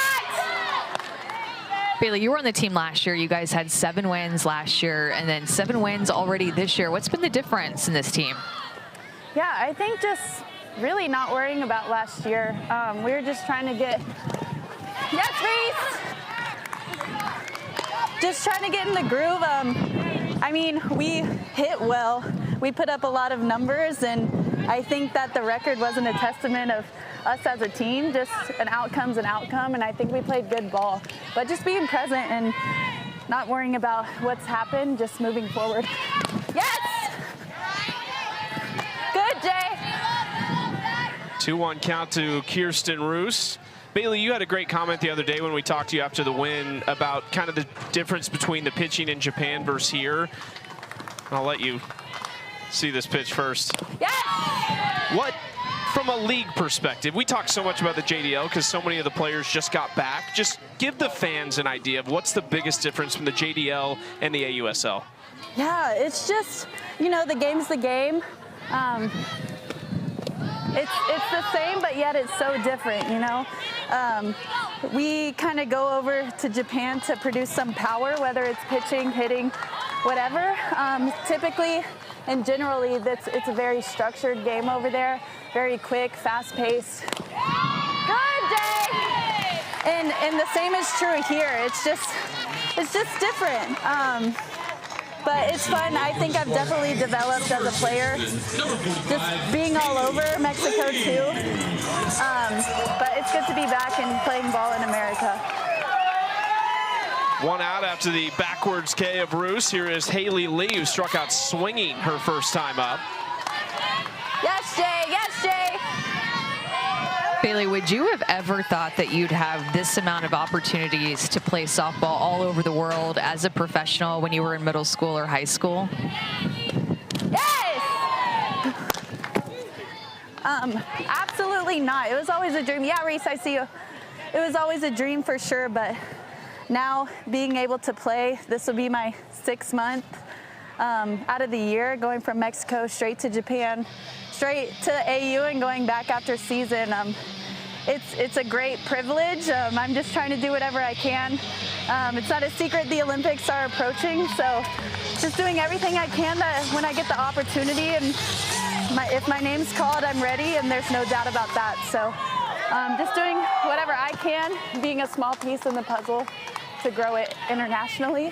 Bailey, you were on the team last year. You guys had 7 wins last year and then 7 wins already this year. What's been the difference in this team? Yeah, I think just really not worrying about last year. We were just trying to get, yes, Reese! Just trying to get in the groove. I mean, we hit well. We put up a lot of numbers, and I think that the record wasn't a testament of us as a team. Just an outcome's an outcome, and I think we played good ball. But just being present and not worrying about what's happened, just moving forward. Yes! Good, Jay. 2-1 count to Kirsten Roos. Bailey, you had a great comment the other day when we talked to you after the win about kind of the difference between the pitching in Japan versus here. I'll let you see this pitch first. Yes! What, from a league perspective, we talk so much about the JDL because so many of the players just got back. Just give the fans an idea of what's the biggest difference from the JDL and the AUSL. Yeah, it's just, you know, the game's the game. It's the same, but yet it's so different, you know. We kind of go over to Japan to produce some power, whether it's pitching, hitting, whatever. Typically and generally, it's a very structured game over there, very quick, fast-paced. Good, Jay! And the same is true here. It's just different. But it's fun. I think I've definitely developed as a player, just being all over Mexico too. But it's good to be back and playing ball in America. One out after the backwards K of Roos. Here is Haley Lee, who struck out swinging her first time up. Yes, Jay. Yes, Jay. Bailey, would you have ever thought that you'd have this amount of opportunities to play softball all over the world as a professional when you were in middle school or high school? Yes! Absolutely not. It was always a dream. Yeah, Reese, I see you. It was always a dream for sure, but now being able to play, this will be my 6th month out of the year, going from Mexico straight to Japan, straight to AU and going back after season. It's a great privilege. I'm just trying to do whatever I can. It's not a secret the Olympics are approaching, so just doing everything I can that when I get the opportunity, and if my name's called, I'm ready, and there's no doubt about that. So just doing whatever I can, being a small piece in the puzzle to grow it internationally.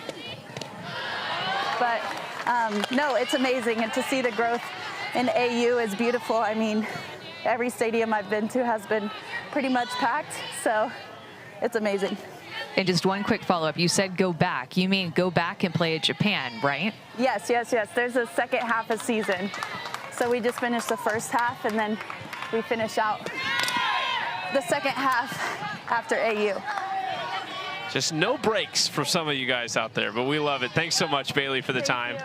But no, it's amazing, and to see the growth in AU is beautiful. I mean, every stadium I've been to has been pretty much packed, so it's amazing. And just one quick follow-up. You said go back. You mean go back and play at Japan, right? Yes, yes, yes. There's a second half of season. So we just finished the first half, and then we finish out the second half after AU. Just no breaks for some of you guys out there, but we love it. Thanks so much, Bailey, for the time.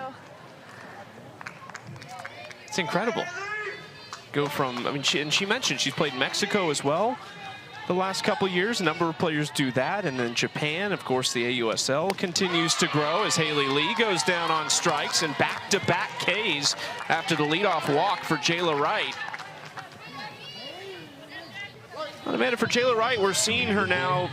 It's incredible. Go from, I mean, she mentioned she's played Mexico as well the last couple years. A number of players do that. And then Japan, of course, the AUSL continues to grow as Haley Lee goes down on strikes and back-to-back Ks after the leadoff walk for Jayla Wright. Well, Amanda, for Jayla Wright, we're seeing her now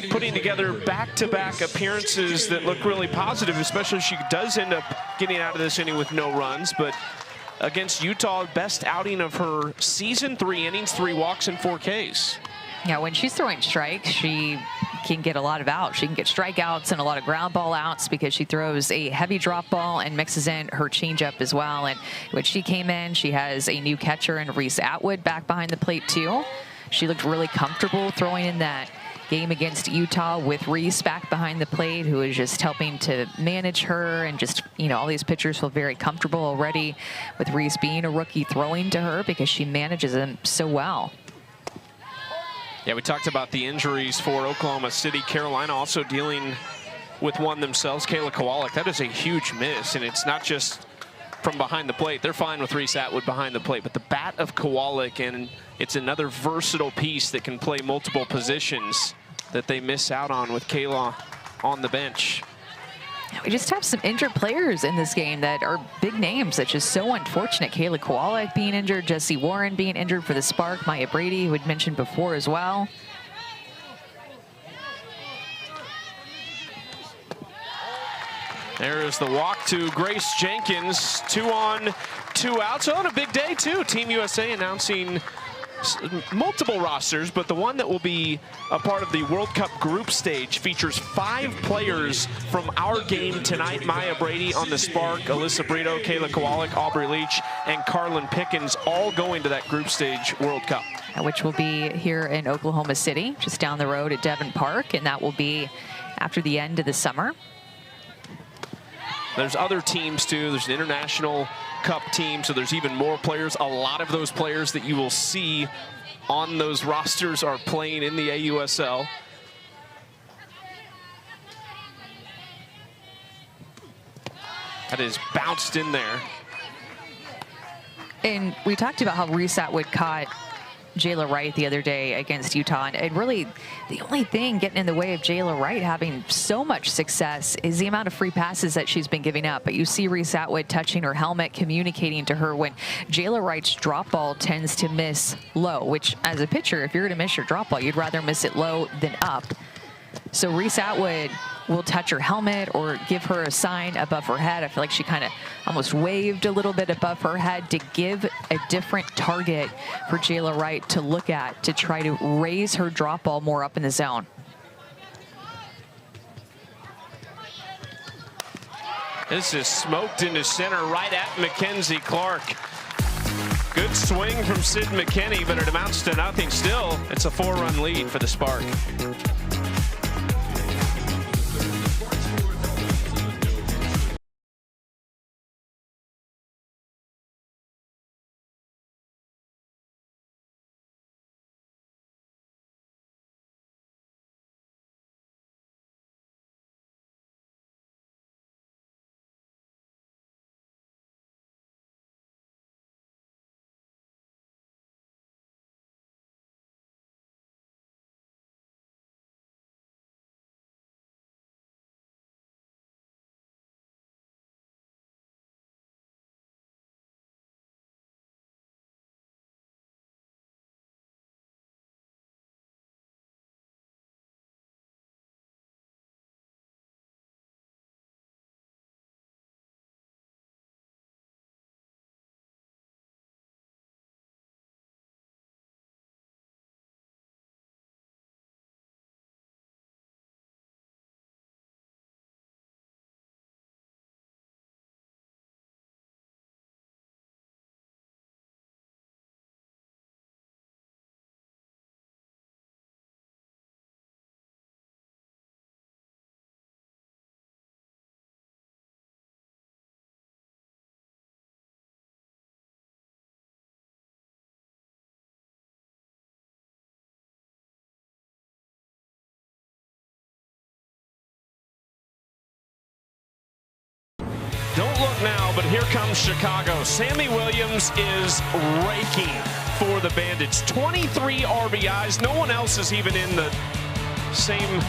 putting together back-to-back appearances that look really positive, especially if she does end up getting out of this inning with no runs. But against Utah, best outing of her season, 3 innings, 3 walks, and 4 Ks. Yeah, when she's throwing strikes, she can get a lot of outs. She can get strikeouts and a lot of ground ball outs because she throws a heavy drop ball and mixes in her changeup as well. And when she came in, she has a new catcher in Reese Atwood back behind the plate too. She looked really comfortable throwing in that game against Utah with Reese back behind the plate, who is just helping to manage her, and just, you know, all these pitchers feel very comfortable already with Reese being a rookie throwing to her because she manages them so well. Yeah, we talked about the injuries for Oklahoma City. Carolina also dealing with one themselves, Kayla Kowalik. That is a huge miss, and it's not just from behind the plate. They're fine with Reese Atwood behind the plate, but the bat of Kowalik, and it's another versatile piece that can play multiple positions that they miss out on with Kayla on the bench. We just have some injured players in this game that are big names. That's just so unfortunate. Kayla Kowalik being injured, Jessie Warren being injured for the Spark, Maya Brady, who had mentioned before as well. There is the walk to Grace Jenkins. 2 on, 2 out. So on a big day too. Team USA announcing multiple rosters, but the one that will be a part of the World Cup group stage features 5 players from our game tonight. Maya Brady on the Spark, Alyssa Brito, Kayla Kowalik, Aubrey Leach, and Carlin Pickens all going to that group stage World Cup. Which will be here in Oklahoma City, just down the road at Devon Park, and that will be after the end of the summer. There's other teams too. There's an international Cup team, so there's even more players. A lot of those players that you will see on those rosters are playing in the AUSL. That is bounced in there. And we talked about how Reese Atwood caught Jayla Wright the other day against Utah, and really the only thing getting in the way of Jayla Wright having so much success is the amount of free passes that she's been giving up. But you see Reese Atwood touching her helmet, communicating to her, when Jayla Wright's drop ball tends to miss low, which as a pitcher, if you're going to miss your drop ball, you'd rather miss it low than up. So Reese Atwood will touch her helmet or give her a sign above her head. I feel like she kind of almost waved a little bit above her head to give a different target for Jayla Wright to look at, to try to raise her drop ball more up in the zone. This is smoked into center right at Mackenzie Clark. Good swing from Sid McKinney, but it amounts to nothing. Still, it's a 4-run lead for the Spark. Don't look now, but here comes Chicago. Sammy Williams is raking for the Bandits. 23 RBIs. No one else is even in the same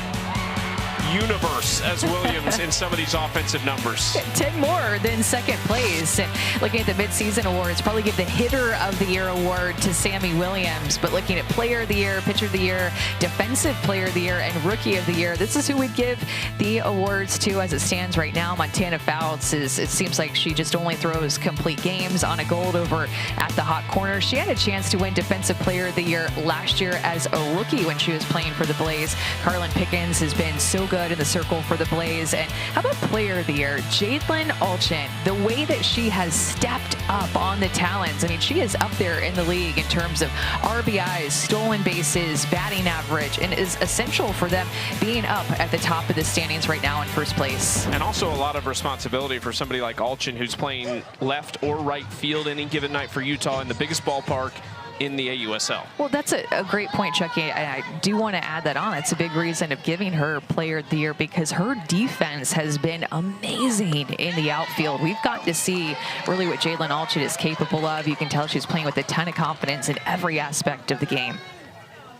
universe as Williams in some of these offensive numbers. 10 more than second place. And looking at the midseason awards, probably give the hitter of the year award to Sammy Williams. But looking at player of the year, pitcher of the year, defensive player of the year, and rookie of the year, this is who we'd give the awards to as it stands right now. Montana Fouts it seems like she just only throws complete games. on a Gold over at the hot corner. She had a chance to win defensive player of the year last year as a rookie when she was playing for the Blaze. Carlin Pickens has been so good in the circle for the Blaze. And how about player of the year? Jadlyn Alchin, the way that she has stepped up on the talons. I mean, she is up there in the league in terms of RBIs, stolen bases, batting average, and is essential for them being up at the top of the standings right now in first place. And also a lot of responsibility for somebody like Alchin, who's playing left or right field any given night for Utah in the biggest ballpark in the AUSL. Well, that's a great point, Chucky. I do want to add that on. It's a big reason of giving her player of the year because her defense has been amazing in the outfield. We've got to see really what Jadlyn Alchin is capable of. You can tell she's playing with a ton of confidence in every aspect of the game.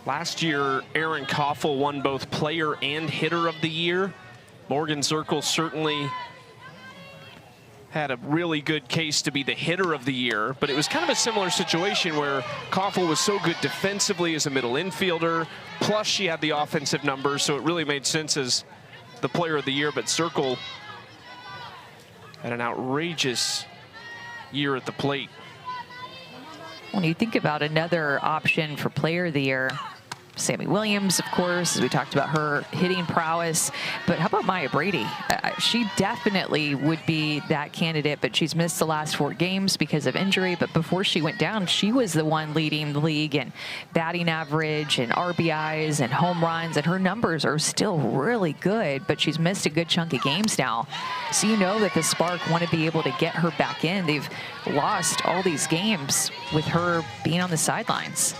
Last year, Aaron Koffel won both player and hitter of the year. Morgan Zirkle certainly had a really good case to be the hitter of the year, but it was kind of a similar situation where Koffel was so good defensively as a middle infielder, plus she had the offensive numbers, so it really made sense as the player of the year. But Zirkle had an outrageous year at the plate. When you think about another option for player of the year, Sammy Williams, of course, as we talked about her hitting prowess. But how about Maya Brady? She definitely would be that candidate, but she's missed the last 4 games because of injury. But before she went down, she was the one leading the league in batting average and RBIs and home runs, and her numbers are still really good, but she's missed a good chunk of games now. So you know that the Spark want to be able to get her back in. They've lost all these games with her being on the sidelines.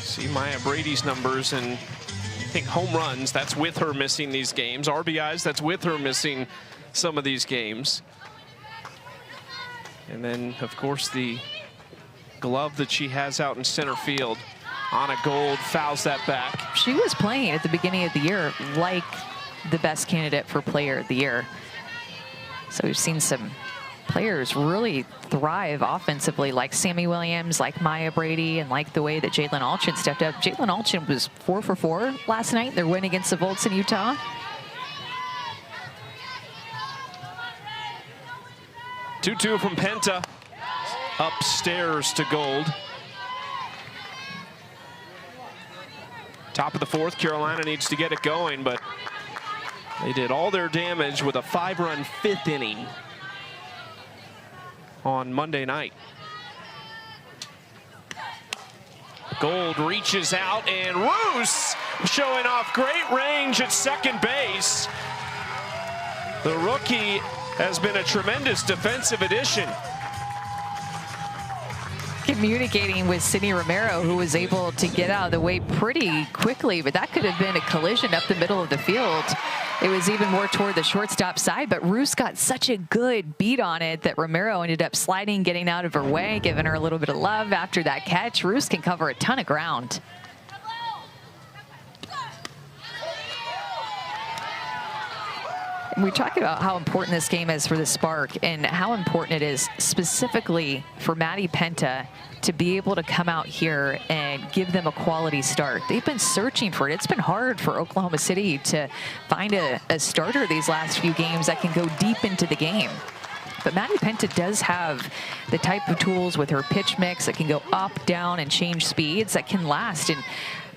See Maya Brady's numbers, and I think home runs, that's with her missing these games. RBIs, that's with her missing some of these games. And then, of course, the glove that she has out in center field. Anna Gold fouls that back. She was playing at the beginning of the year like the best candidate for player of the year. So we've seen some players really thrive offensively, like Sammy Williams, like Maya Brady, and like the way that Jadlyn Alchin stepped up. Jadlyn Alchin was 4 for 4 last night. Their win against the Volts in Utah. Two from Penta. Upstairs to Gold. Top of the 4th, Carolina needs to get it going, but they did all their damage with a 5-run 5th inning on Monday night. Gold reaches out, and Roos showing off great range at second base. The rookie has been a tremendous defensive addition. Communicating with Sydney Romero, who was able to get out of the way pretty quickly, but that could have been a collision up the middle of the field. It was even more toward the shortstop side, but Roos got such a good beat on it that Romero ended up sliding, getting out of her way, giving her a little bit of love after that catch. Roos can cover a ton of ground. We talk about how important this game is for the Spark and how important it is specifically for Maddie Penta to be able to come out here and give them a quality start. They've been searching for it. It's been hard for Oklahoma City to find a starter these last few games that can go deep into the game. But Maddie Penta does have the type of tools with her pitch mix that can go up, down, and change speeds that can last and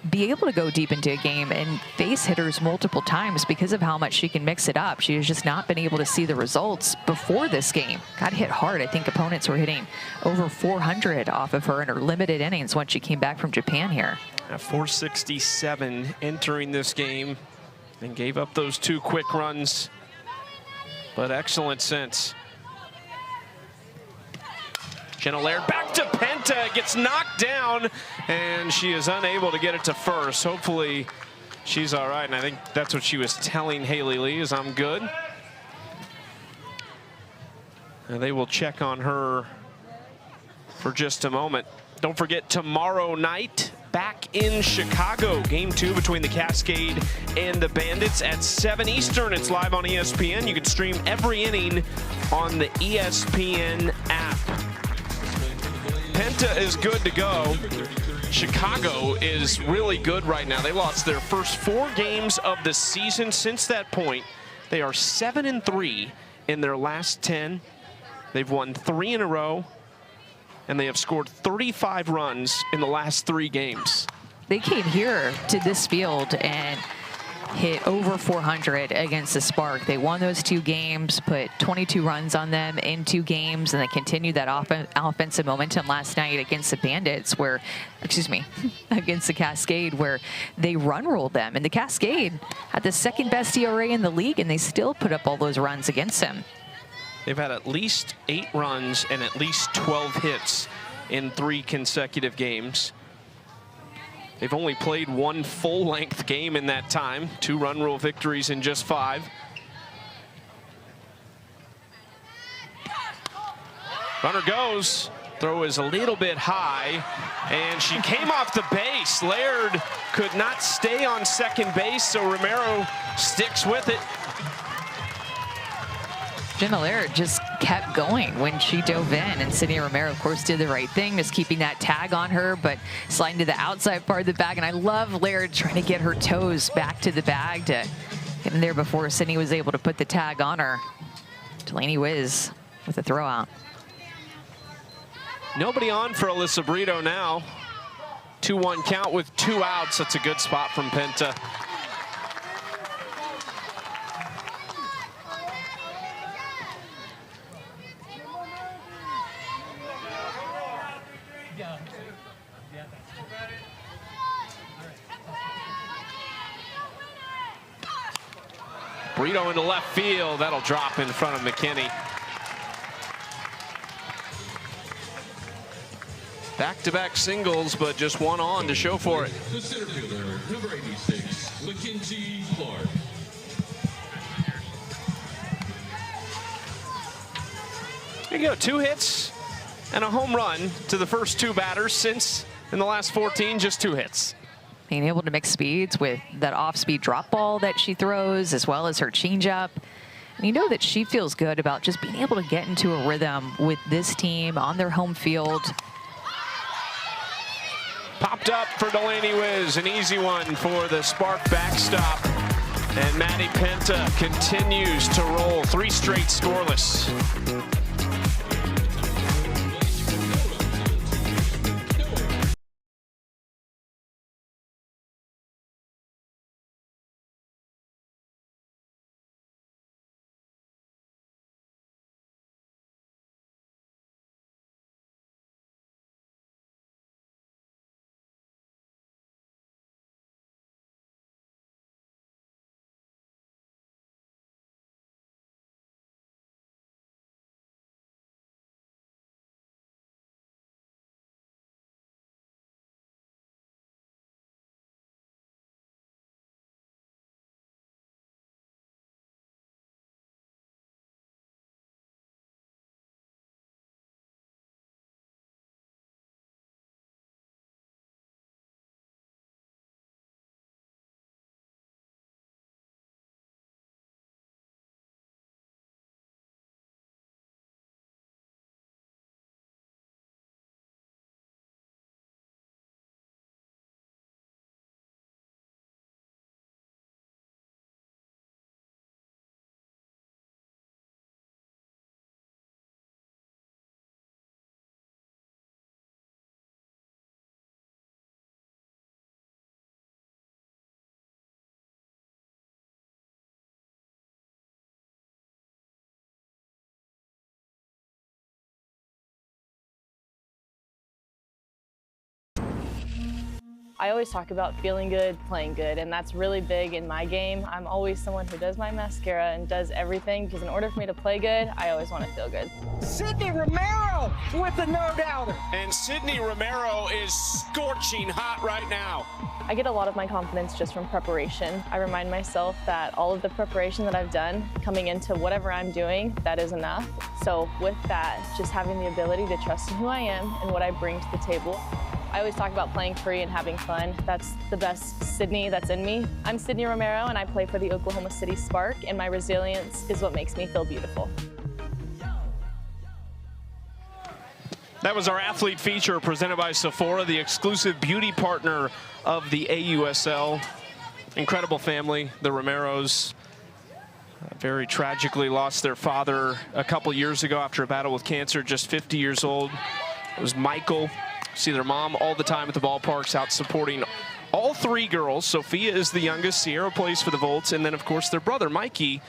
be able to go deep into a game and face hitters multiple times because of how much she can mix it up. She has just not been able to see the results before this game. Got hit hard. I think opponents were hitting over 400 off of her in her limited innings once she came back from Japan here. At 467 entering this game, and gave up those 2 quick runs, but excellent sense. Jenna Laird back to Penta, gets knocked down, and she is unable to get it to first. Hopefully She's all right, and I think that's what she was telling Haley Lee is I'm good. And they will check on her for just a moment. Don't forget, tomorrow night, back in Chicago, Game 2 between the Cascade and the Bandits at 7 Eastern. It's live on ESPN. You can stream every inning on the ESPN app. Penta is good to go. Chicago is really good right now. They lost their first 4 games of the season. Since that point, they are 7-3 in their last 10. They've won 3 in a row, and they have scored 35 runs in the last 3 games. They came here to this field and hit over 400 against the Spark. They won those 2 games, put 22 runs on them in 2 games, and they continued that offensive momentum last night against the Bandits, where, excuse me, against the Cascade, where they run ruled them. And the Cascade had the 2nd best ERA in the league, and they still put up all those runs against them. They've had at least 8 runs and at least 12 hits in 3 consecutive games. They've only played 1 full-length game in that time, 2 run rule victories in just 5. Runner goes. Throw is a little bit high, and she came off the base. Laird could not stay on second base, so Romero sticks with it. Jenna Laird just kept going when she dove in, and Sydney Romero, of course, did the right thing, just keeping that tag on her, but sliding to the outside part of the bag. And I love Laird trying to get her toes back to the bag to get in there before Sydney was able to put the tag on her. Delaney Wiz with a throw out. Nobody on for Alyssa Brito now. 2-1 count with 2 outs. That's a good spot from Penta. Brito into left field. That'll drop in front of McKinney. Back-to-back singles, but just 1 on to show for it. The center fielder, number 86, Mackenzie Clark. There you go, 2 hits and a home run to the first 2 batters since in the last 14, just 2 hits. Being able to mix speeds with that off-speed drop ball that she throws, as well as her changeup. And you know that she feels good about just being able to get into a rhythm with this team on their home field. Popped up for Delaney Wiz, an easy one for the Spark backstop. And Maddie Penta continues to roll, 3 straight scoreless. I always talk about feeling good, playing good, and that's really big in my game. I'm always someone who does my mascara and does everything because in order for me to play good, I always want to feel good. Sydney Romero with the no-doubter. And Sydney Romero is scorching hot right now. I get a lot of my confidence just from preparation. I remind myself that all of the preparation that I've done coming into whatever I'm doing, that is enough. So with that, just having the ability to trust in who I am and what I bring to the table. I always talk about playing free and having fun. That's the best Sydney that's in me. I'm Sydney Romero and I play for the Oklahoma City Spark, and my resilience is what makes me feel beautiful. That was our athlete feature presented by Sephora, the exclusive beauty partner of the AUSL. Incredible family, the Romeros. Very tragically lost their father a couple years ago after a battle with cancer, just 50 years old. It was Michael. See their mom all the time at the ballparks, out supporting all three girls. Sophia is the youngest, Sierra plays for the Volts, and then of course their brother Mikey,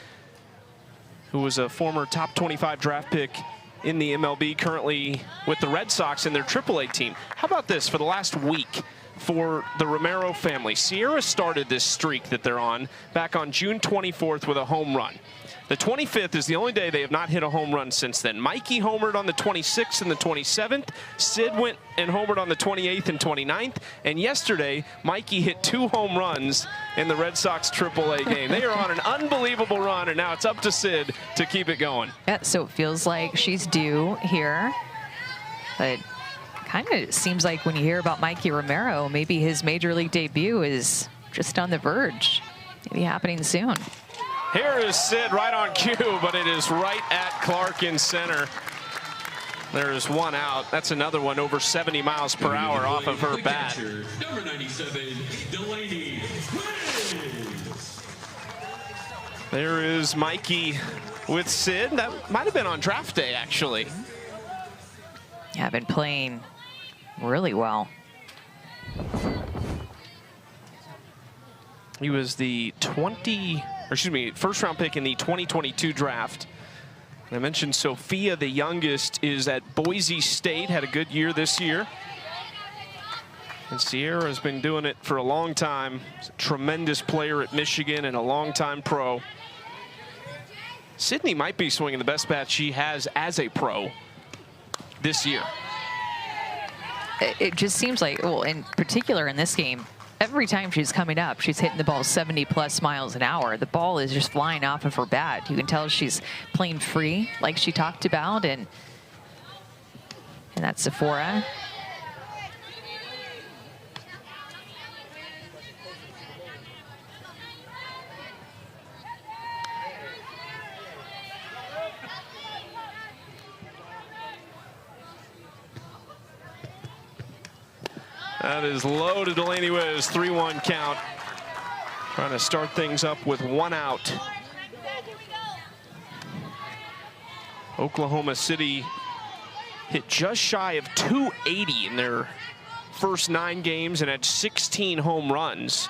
who was a former top 25 draft pick in the MLB, currently with the Red Sox in their AAA team. How about this for the last week for the Romero family? Sierra started this streak that they're on back on June 24th with a home run. The 25th is the only day they have not hit a home run since then. Mikey homered on the 26th and the 27th. Sid went and homered on the 28th and 29th. And yesterday, Mikey hit 2 home runs in the Red Sox AAA game. They are on an unbelievable run, and now it's up to Sid to keep it going. Yeah, so it feels like she's due here. But kind of seems like when you hear about Mikey Romero, maybe his major league debut is just on the verge. Maybe happening soon. Here is Sid right on cue, but it is right at Clark in center. There is one out. That's another one over 70 miles per hour off of her bat. Number 97, Delaney. There is Mikey with Sid. That might have been on draft day, actually. Yeah, been playing really well. He was the first round pick in the 2022 draft. I mentioned Sophia, the youngest, is at Boise State, had a good year this year. And Sierra has been doing it for a long time. He's a tremendous player at Michigan and a longtime pro. Sydney might be swinging the best bat she has as a pro this year. It just seems like, well, in particular in this game, every time she's coming up, she's hitting the ball 70+ miles an hour. The ball is just flying off of her bat. You can tell she's playing free, like she talked about, and that's Sephora. That is low to Delaney Wiz, 3-1 count. Trying to start things up with one out. Oklahoma City hit just shy of 280 in their first 9 games and had 16 home runs.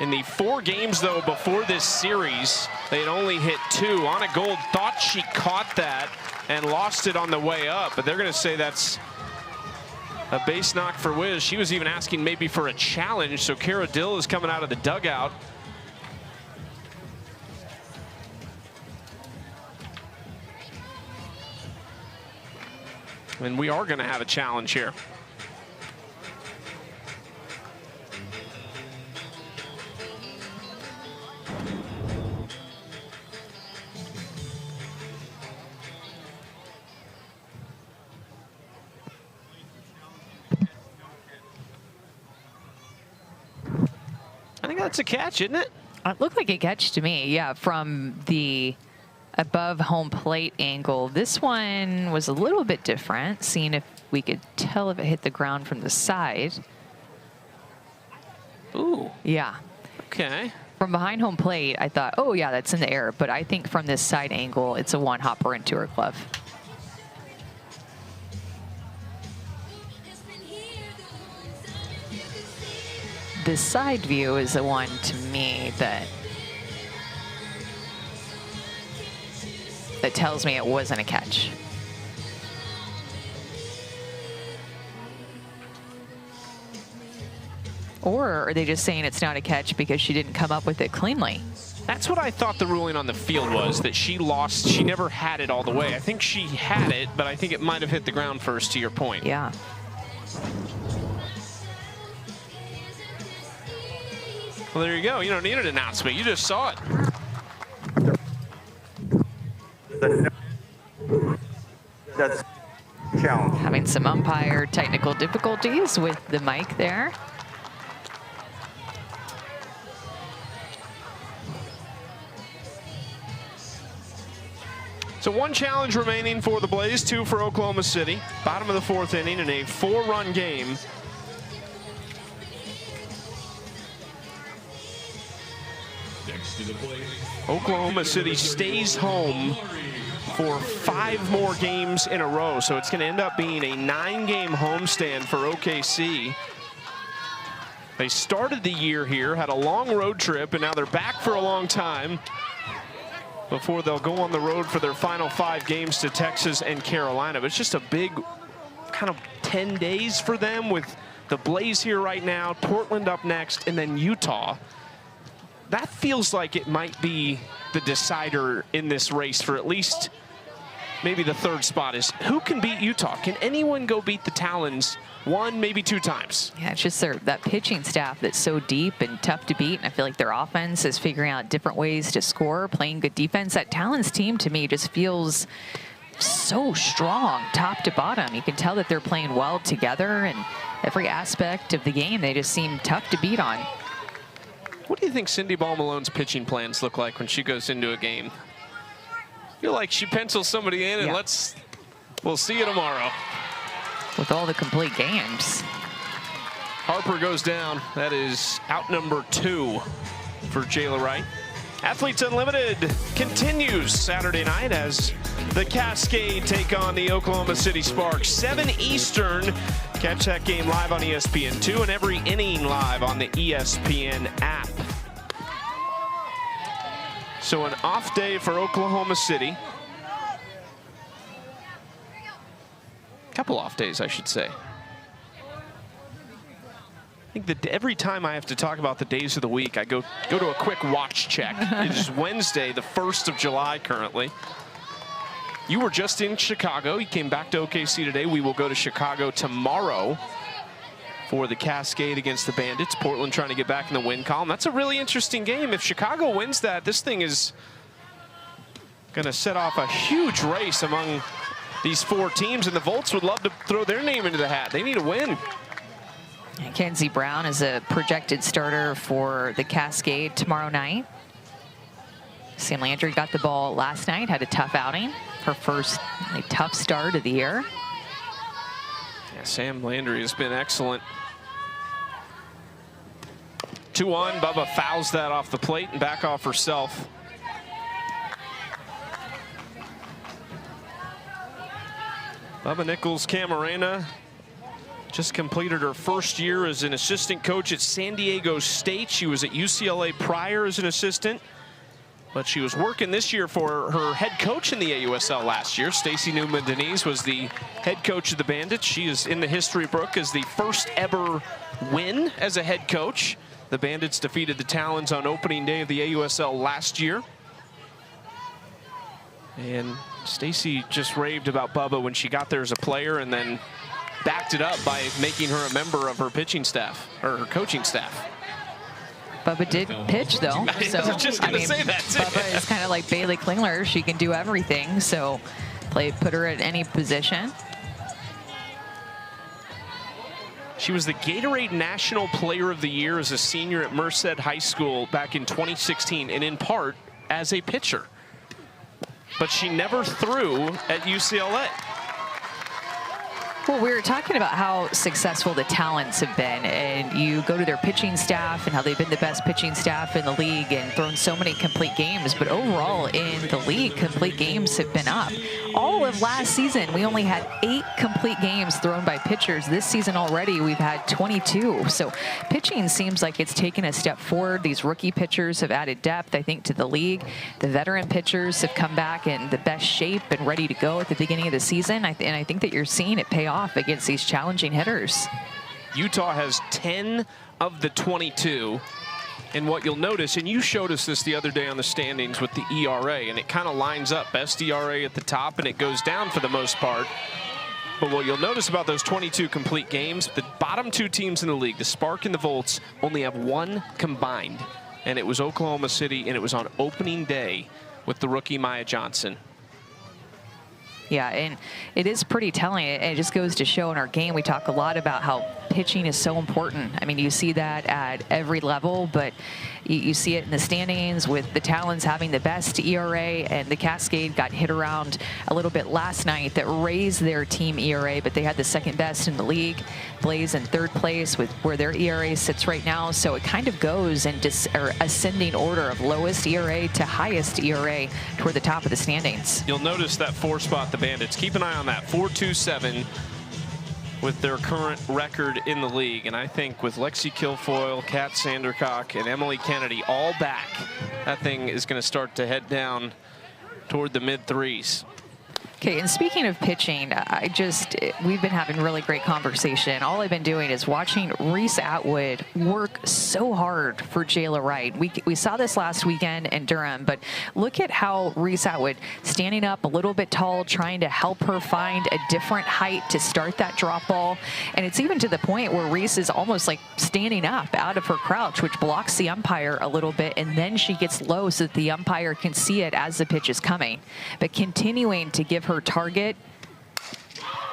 In the 4 games, though, before this series, they had only hit 2. Anna Gold thought she caught that and lost it on the way up, but they're going to say that's a base knock for Wiz. She was even asking maybe for a challenge, so Kara Dill is coming out of the dugout. And we are going to have a challenge here. I think that's a catch, isn't it? It looked like a catch to me, yeah, from the above home plate angle. This one was a little bit different, seeing if we could tell if it hit the ground from the side. Ooh. Yeah. Okay. From behind home plate, I thought, oh yeah, that's in the air. But I think from this side angle, it's a one-hopper into her glove. The side view is the one to me that tells me it wasn't a catch. Or are they just saying it's not a catch because she didn't come up with it cleanly? That's what I thought the ruling on the field was, that she lost. She never had it all the way. I think she had it, but I think it might have hit the ground first, to your point. Yeah. Well, there you go. You don't need an announcement. You just saw it. That's challenge. Having some umpire technical difficulties with the mic there. So 1 challenge remaining for the Blaze, 2 for Oklahoma City. Bottom of the 4th inning in a 4-run game. Next to the plate, Oklahoma City stays home for 5 more games in a row. So it's going to end up being a 9-game homestand for OKC. They started the year here, had a long road trip, and now they're back for a long time before they'll go on the road for their final 5 games to Texas and Carolina. But it's just a big kind of 10 days for them, with the Blaze here right now, Portland up next, and then Utah. That feels like it might be the decider in this race for at least maybe the 3rd spot. Is who can beat Utah? Can anyone go beat the Talons 1, maybe 2 times? Yeah, it's just that pitching staff that's so deep and tough to beat. And I feel like their offense is figuring out different ways to score, playing good defense. That Talons team, to me, just feels so strong, top to bottom. You can tell that they're playing well together, and every aspect of the game, they just seem tough to beat on. What do you think Cindy Ball Malone's pitching plans look like when she goes into a game? I feel like she pencils somebody in, and we'll see you tomorrow. With all the complete games. Harper goes down. That is out number 2 for Jayla Wright. Athletes Unlimited continues Saturday night as the Cascade take on the Oklahoma City Sparks. 7 Eastern. Catch that game live on ESPN2 and every inning live on the ESPN app. So an off day for Oklahoma City. Couple off days, I should say. I think that every time I have to talk about the days of the week, I go to a quick watch check. It is Wednesday, the 1st of July currently. You were just in Chicago. You came back to OKC today. We will go to Chicago tomorrow for the Cascade against the Bandits. Portland trying to get back in the win column. That's a really interesting game. If Chicago wins that, this thing is going to set off a huge race among these 4 teams, and the Volts would love to throw their name into the hat. They need a win. Kenzie Brown is a projected starter for the Cascade tomorrow night. Sam Landry got the ball last night, had a tough outing. Her first tough start of the year. Yeah, Sam Landry has been excellent. 2-1, Bubba fouls that off the plate and back off herself. Bubba Nichols-Camarena just completed her first year as an assistant coach at San Diego State. She was at UCLA prior as an assistant, but she was working this year for her head coach in the AUSL last year. Stacey Newman-Denise was the head coach of the Bandits. She is in the history book as the first ever win as a head coach. The Bandits defeated the Talons on opening day of the AUSL last year. And Stacey just raved about Bubba when she got there as a player, and then backed it up by making her a member of her pitching staff, or her coaching staff. Bubba did pitch, though. So, I was just going to say that, too. Bubba is kind of like Bailey Klingler. She can do everything, so put her at any position. She was the Gatorade National Player of the Year as a senior at Merced High School back in 2016, and in part as a pitcher. But she never threw at UCLA. Well, we were talking about how successful the Talents have been, and you go to their pitching staff and how they've been the best pitching staff in the league and thrown so many complete games, but overall in the league, complete games have been up. All of last season, we only had 8 complete games thrown by pitchers. This season already, we've had 22. So pitching seems like it's taken a step forward. These rookie pitchers have added depth, I think, to the league. The veteran pitchers have come back in the best shape and ready to go at the beginning of the season, and I think that you're seeing it pay off against these challenging hitters. Utah has 10 of the 22. And what you'll notice, and you showed us this the other day on the standings with the ERA, and it kind of lines up. Best ERA at the top, and it goes down for the most part. But what you'll notice about those 22 complete games, the bottom two teams in the league, the Spark and the Volts, only have one combined. And it was Oklahoma City, and it was on opening day with the rookie Maya Johnson. Yeah, and it is pretty telling. It just goes to show in our game, we talk a lot about how pitching is so important. I mean, you see that at every level, but you see it in the standings with the Talons having the best ERA, and the Cascade got hit around a little bit last night that raised their team ERA, but they had the second best in the league. Blaze in third place with where their ERA sits right now. So it kind of goes in ascending order of lowest ERA to highest ERA toward the top of the standings. You'll notice that 4 spot, the Bandits. Keep an eye on that, 4-2-7 with their current record in the league. And I think with Lexi Kilfoyle, Kat Sandercock, and Emily Kennedy all back, that thing is going to start to head down toward the mid-3s. Okay, and speaking of pitching, we've been having really great conversation. All I've been doing is watching Reese Atwood work so hard for Jayla Wright. We saw this last weekend in Durham, but look at how Reese Atwood standing up a little bit tall, trying to help her find a different height to start that drop ball. And it's even to the point where Reese is almost like standing up out of her crouch, which blocks the umpire a little bit, and then she gets low so that the umpire can see it as the pitch is coming. But continuing to give her target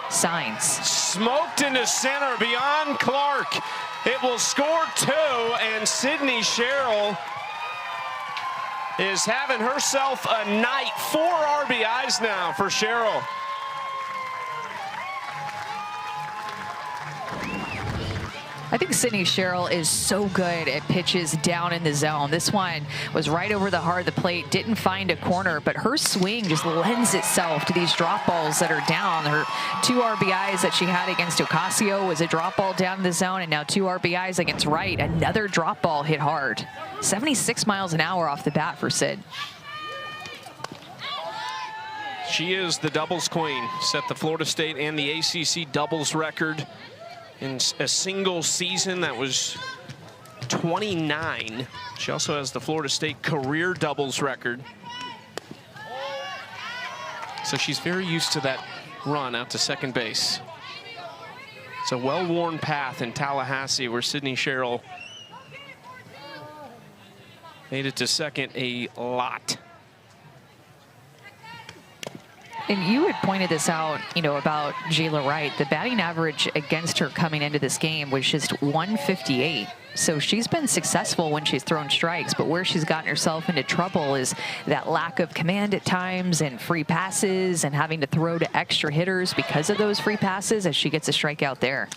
signs. Smoked into center beyond Clark. It will score 2, and Sydney Sherrill is having herself a night. 4 RBIs now for Sherrill. I think Sydney Sherrill is so good at pitches down in the zone. This one was right over the heart of the plate, didn't find a corner, but her swing just lends itself to these drop balls that are down. Her 2 RBIs that she had against Ocasio was a drop ball down the zone, and now 2 RBIs against Wright. Another drop ball hit hard. 76 miles an hour off the bat for Sid. She is the doubles queen, set the Florida State and the ACC doubles record in a single season. That was 29. She also has the Florida State career doubles record. So she's very used to that run out to second base. It's a well-worn path in Tallahassee where Sydney Sherrill made it to second a lot. And you had pointed this out, about Jayla Wright. The batting average against her coming into this game was just 158. So she's been successful when she's thrown strikes, but where she's gotten herself into trouble is that lack of command at times and free passes and having to throw to extra hitters because of those free passes as she gets a strikeout there.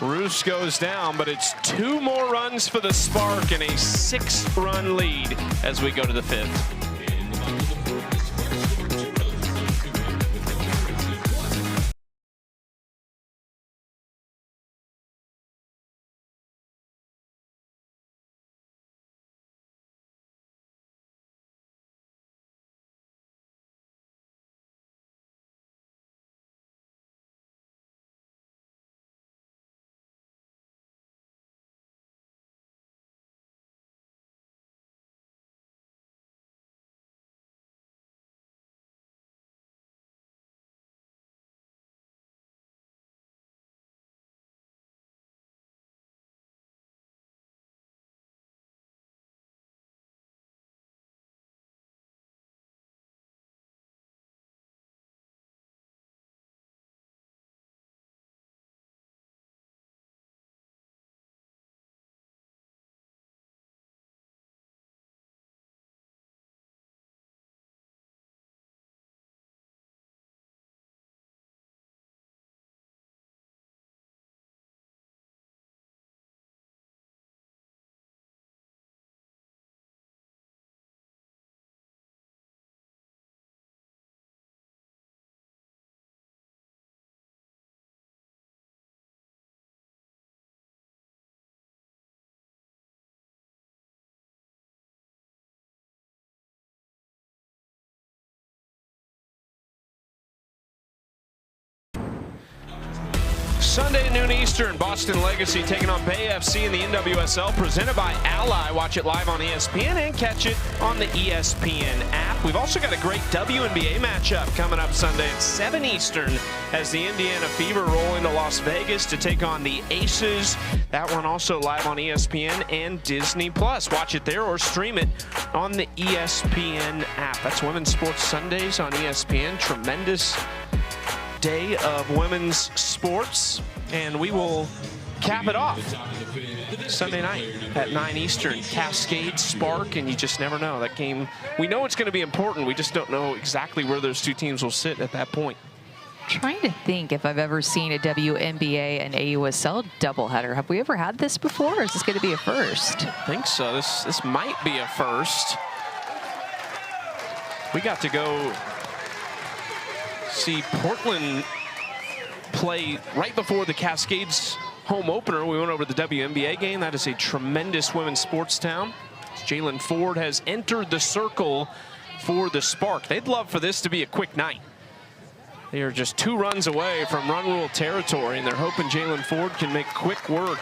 Roos goes down, but it's 2 more runs for the Spark and a 6-run lead as we go to the 5th. Sunday at noon Eastern, Boston Legacy taking on Bay FC in the NWSL, presented by Ally. Watch it live on ESPN and catch it on the ESPN app. We've also got a great WNBA matchup coming up Sunday at 7 Eastern as the Indiana Fever roll into Las Vegas to take on the Aces. That one also live on ESPN and Disney+. Watch it there or stream it on the ESPN app. That's Women's Sports Sundays on ESPN. Tremendous day of women's sports, and we will cap it off Sunday night at 9 Eastern. Cascade, Spark, and you just never know. That game, we know it's going to be important. We just don't know exactly where those two teams will sit at that point. Trying to think if I've ever seen a WNBA and AUSL doubleheader. Have we ever had this before, or is this going to be a first? I think so. This might be a first. We got to go see Portland play right before the Cascades home opener. We went over to the WNBA game. That is a tremendous women's sports town. Jalen Ford has entered the circle for the Spark. They'd love for this to be a quick night. They are just 2 runs away from run rule territory, and they're hoping Jalen Ford can make quick work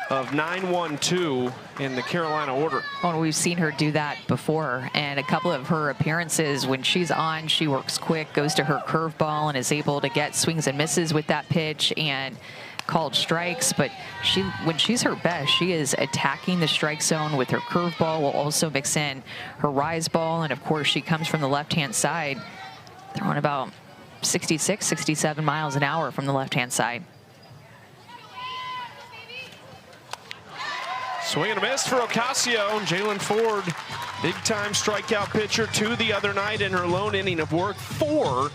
of 9-1-2 in the Carolina order. Well, we've seen her do that before, and a couple of her appearances, when she's on, she works quick, goes to her curveball, and is able to get swings and misses with that pitch and called strikes. But when she's her best, she is attacking the strike zone with her curveball. Will also mix in her rise ball, and of course she comes from the left-hand side, throwing about 66, 67 miles an hour from the left-hand side. Swing and a miss for Ocasio. Jalen Ford, big-time strikeout pitcher 2 the other night in her lone inning of work, 4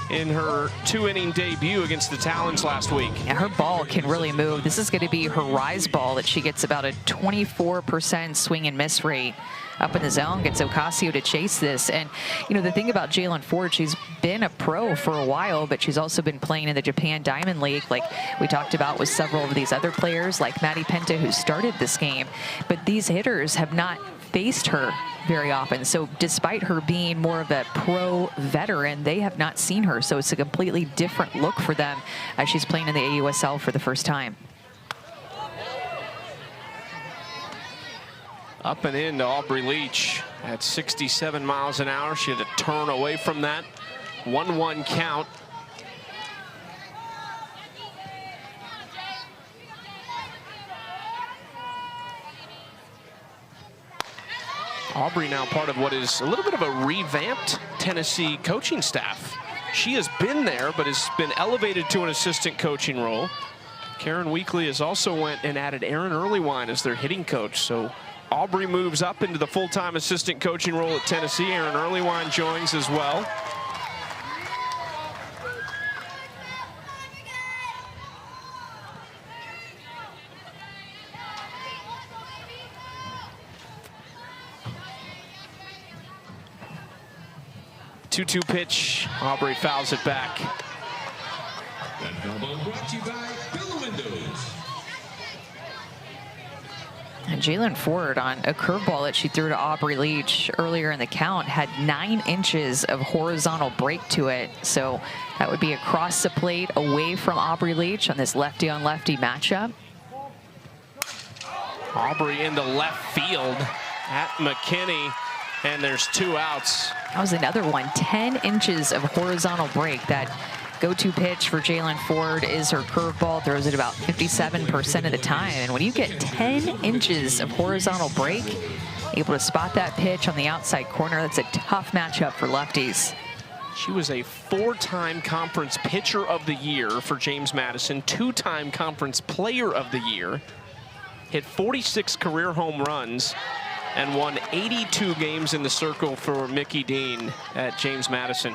in her 2-inning debut against the Talons last week. Yeah, her ball can really move. This is going to be her rise ball that she gets about a 24% swing and miss rate up in the zone, gets Ocasio to chase this. And, you know, the thing about Jalen Ford, she's been a pro for a while, but she's also been playing in the Japan Diamond League, like we talked about with several of these other players, like Maddie Penta, who started this game. But these hitters have not faced her very often. So despite her being more of a pro veteran, they have not seen her. So it's a completely different look for them as she's playing in the AUSL for the first time. Up and into Aubrey Leach at 67 miles an hour. She had to turn away from that. 1-1 count. Aubrey now part of what is a little bit of a revamped Tennessee coaching staff. She has been there, but has been elevated to an assistant coaching role. Karen Weekly has also went and added Aaron Earlywine as their hitting coach. So Aubrey moves up into the full-time assistant coaching role at Tennessee. Aaron Earlywine joins as well. Two-two pitch. Aubrey fouls it back. That foul ball brought to you by Bill Windows. And Jalen Ford, on a curveball that she threw to Aubrey Leach earlier in the count, had 9 inches of horizontal break to it. So that would be across the plate away from Aubrey Leach on this lefty-on-lefty matchup. Aubrey into left field at McKinney, and there's 2 outs. That was another one, 10 inches of horizontal break. That go-to pitch for Jalen Ford is her curveball, throws it about 57% of the time. And when you get 10 inches of horizontal break, able to spot that pitch on the outside corner, that's a tough matchup for lefties. She was a 4-time conference pitcher of the year for James Madison, 2-time conference player of the year, hit 46 career home runs, and won 82 games in the circle for Mickey Dean at James Madison.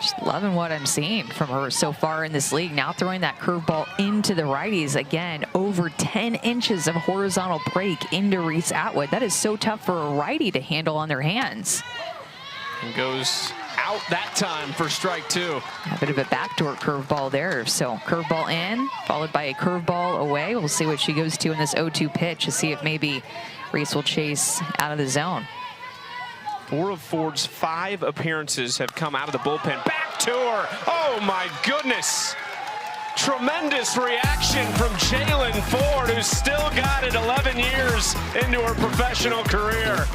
Just loving what I'm seeing from her so far in this league. Now throwing that curveball into the righties. Again, over 10 inches of horizontal break into Reese Atwood. That is so tough for a righty to handle on their hands. And goes out that time for strike 2. A bit of a backdoor curveball there. So curveball in, followed by a curveball away. We'll see what she goes to in this 0-2 pitch to see if maybe Reese will chase out of the zone. 4 of Ford's 5 appearances have come out of the bullpen. Back to her. Oh, my goodness. Tremendous reaction from Jalen Ford, who's still got it 11 years into her professional career.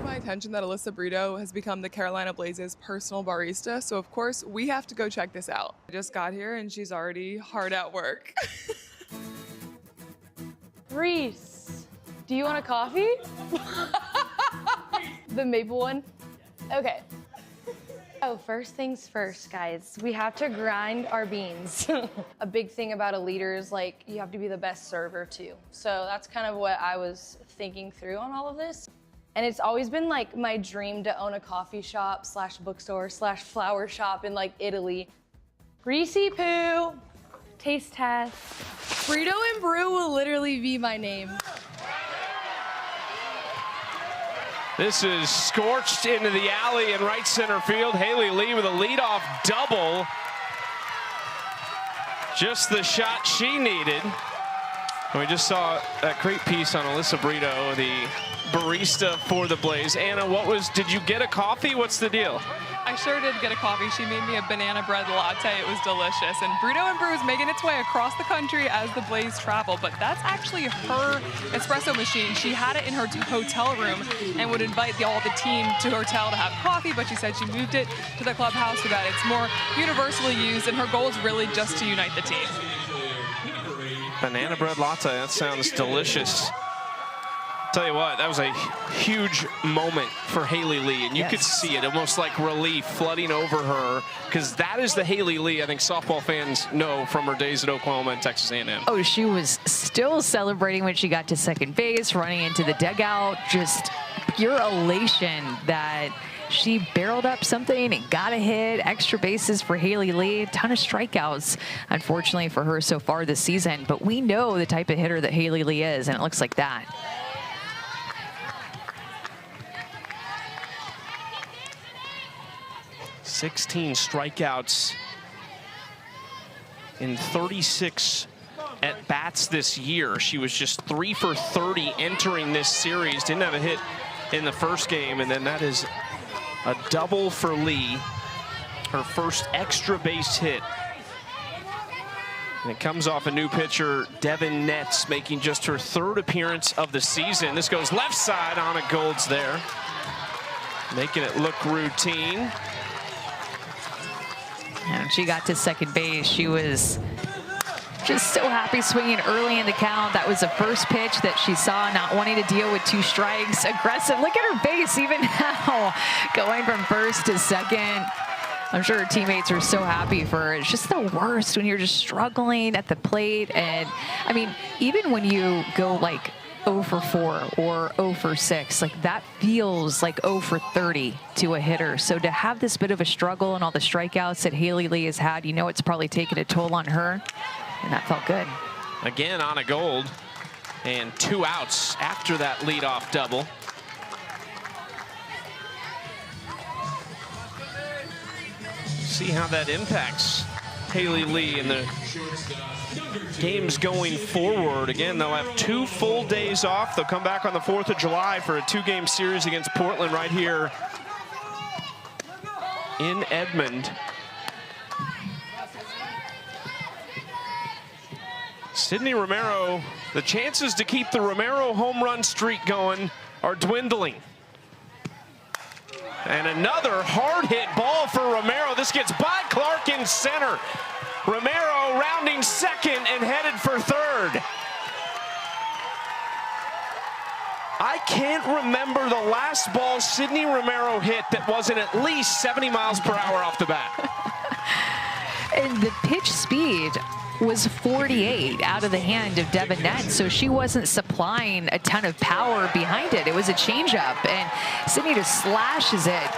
My attention that Alyssa Brito has become the Carolina Blazes personal barista, so of course we have to go check this out. I just got here and she's already hard at work. Reese, do you want a coffee? The maple one? Okay. Oh, first things first, guys. We have to grind our beans. A big thing about a leader is like you have to be the best server too. So that's kind of what I was thinking through on all of this. And it's always been like my dream to own a coffee shop / bookstore / flower shop in like Italy. Greasy poo, taste test. Brito and Brew will literally be my name. This is scorched into the alley in right center field. Haley Lee with a leadoff double. Just the shot she needed. And we just saw that great piece on Alyssa Brito, the barista for the Blaze. Anna, did you get a coffee? What's the deal? I sure did get a coffee. She made me a banana bread latte. It was delicious. And Brito and Brew is making its way across the country as the Blaze travel, but that's actually her espresso machine. She had it in her hotel room and would invite all the team to her hotel to have coffee, but she said she moved it to the clubhouse so that it's more universally used, and her goal is really just to unite the team. Banana bread latte, that sounds delicious. Tell you what, that was a huge moment for Haley Lee, and you could see it, almost like relief flooding over her, because that is the Haley Lee I think softball fans know from her days at Oklahoma and Texas A&M. Oh, she was still celebrating when she got to second base, running into the dugout, just pure elation that she barreled up something and got a hit. Extra bases for Haley Lee, a ton of strikeouts, unfortunately for her so far this season, but we know the type of hitter that Haley Lee is, and it looks like that. 16 strikeouts in 36 at-bats this year. She was just 3 for 30 entering this series. Didn't have a hit in the first game, and then that is a double for Lee, her first extra base hit. And it comes off a new pitcher, Devin Netz, making just her 3rd appearance of the season. This goes left side, Anna Gold's there, making it look routine. And when she got to second base, she was just so happy swinging early in the count. That was the first pitch that she saw, not wanting to deal with 2 strikes. Aggressive, look at her base even now, going from first to second. I'm sure her teammates are so happy for her. It's just the worst when you're just struggling at the plate. And I mean, even when you go like 0 for 4 or 0 for 6, like that feels like 0 for 30 to a hitter. So to have this bit of a struggle and all the strikeouts that Haley Lee has had, you know it's probably taken a toll on her, and that felt good. Again, Anna Gold, and 2 outs after that leadoff double. see how that impacts Haley Lee in the games going forward. Again, they'll have 2 full days off. They'll come back on the 4th of July for a 2-game series against Portland right here in Edmond. Sydney Romero, the chances to keep the Romero home run streak going are dwindling. And another hard hit ball for Romero. This gets by Clark in center. Romero rounding second and headed for third. I can't remember the last ball Sydney Romero hit that wasn't at least 70 miles per hour off the bat. And the pitch speed was 48 out of the hand of Devin Nett, so she wasn't supplying a ton of power behind it. It was a changeup, and Sydney just slashes it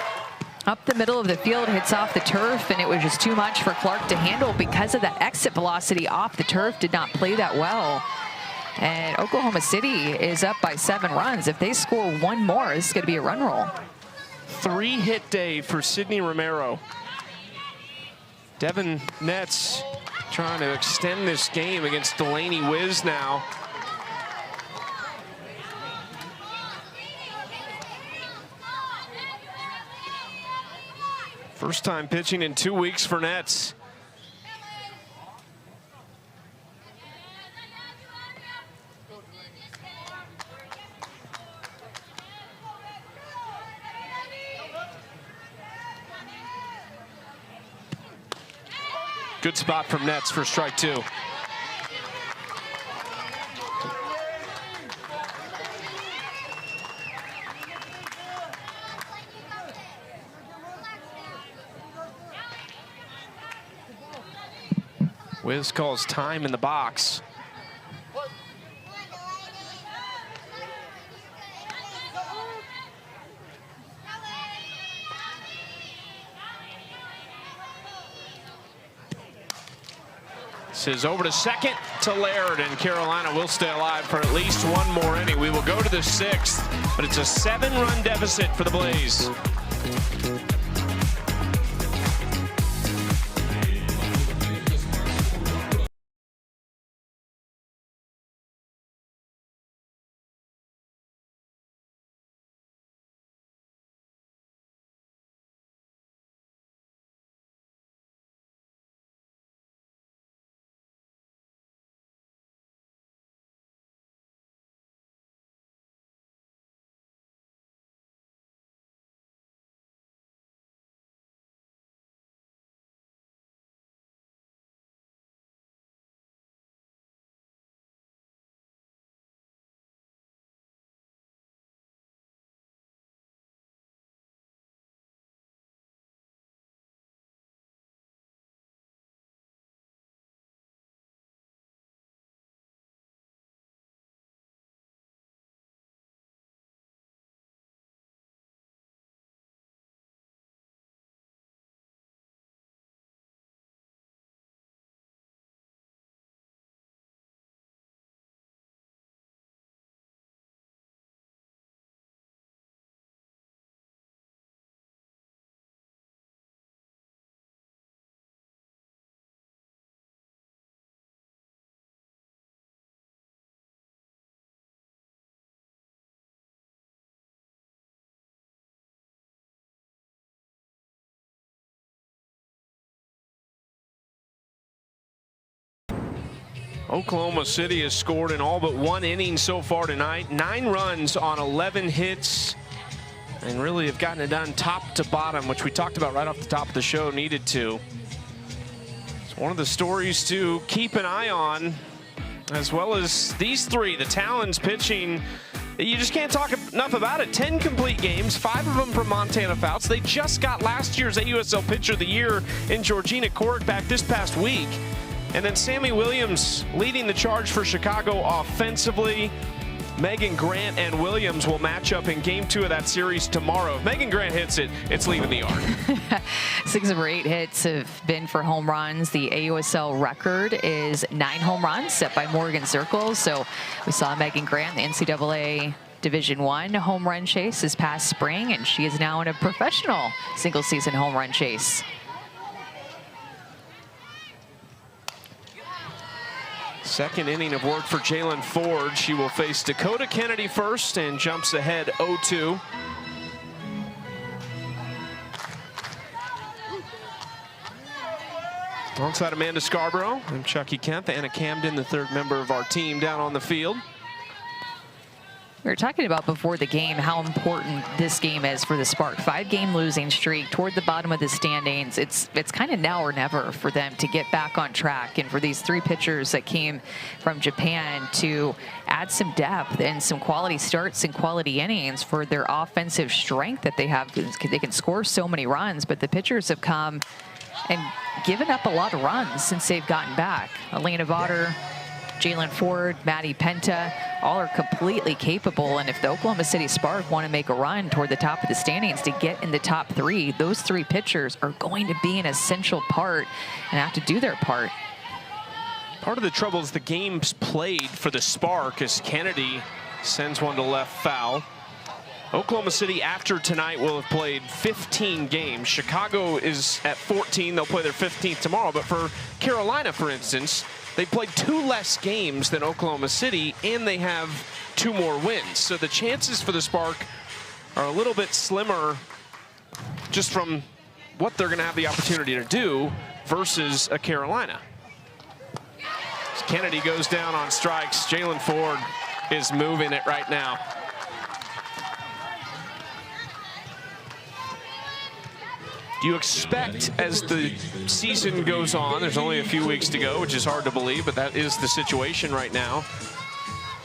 up the middle of the field, hits off the turf, and it was just too much for Clark to handle because of that exit velocity off the turf. Did not play that well. And Oklahoma City is up by 7 runs. If they score 1 more, this is going to be a run roll. 3-hit day for Sydney Romero. Devin Nett's trying to extend this game against Delaney Wiz now. First time pitching in 2 weeks for Nets. Good spot from Nets for strike 2. Wiz calls time in the box. This is over to second to Laird, and Carolina will stay alive for at least 1 more inning. We will go to the 6th, but it's a 7-run deficit for the Blaze. Oklahoma City has scored in all but 1 inning so far tonight. 9 runs on 11 hits. And really have gotten it done top to bottom, which we talked about right off the top of the show, needed to. It's one of the stories to keep an eye on, as well as these 3, the Talons pitching. You just can't talk enough about it. 10 complete games, 5 of them from Montana Fouts. They just got last year's AUSL Pitcher of the Year in Georgina Korek back this past week. And then Sammy Williams leading the charge for Chicago offensively. Megan Grant and Williams will match up in game 2 of that series tomorrow. If Megan Grant hits it, it's leaving the yard. 6 of her 8 hits have been for home runs. The AUSL record is 9 home runs set by Morgan Zirkles. So we saw Megan Grant, the NCAA Division I home run chase this past spring, and she is now in a professional single season home run chase. Second inning of work for Jalen Ford. She will face Dakota Kennedy first and jumps ahead 0-2. Alongside Amanda Scarborough, I'm Chucky Kemp, Anna Camden, the third member of our team down on the field. We were talking about before the game how important this game is for the Spark. 5-game losing streak toward the bottom of the standings. It's kind of now or never for them to get back on track, and for these 3 pitchers that came from Japan to add some depth and some quality starts and quality innings for their offensive strength that they have. They can score so many runs, but the pitchers have come and given up a lot of runs since they've gotten back. Elena Vaughter, Jalen Ford, Maddie Penta, all are completely capable. And if the Oklahoma City Spark want to make a run toward the top of the standings to get in the top 3, those 3 pitchers are going to be an essential part and have to do their part. Part of the trouble is the games played for the Spark as Kennedy sends one to left foul. Oklahoma City, after tonight, will have played 15 games. Chicago is at 14. They'll play their 15th tomorrow. But for Carolina, for instance, they played 2 less games than Oklahoma City, and they have 2 more wins. So the chances for the Spark are a little bit slimmer just from what they're going to have the opportunity to do versus a Carolina. As Kennedy goes down on strikes, Jalen Ford is moving it right now. Do you expect, as the season goes on, there's only a few weeks to go, which is hard to believe, but that is the situation right now.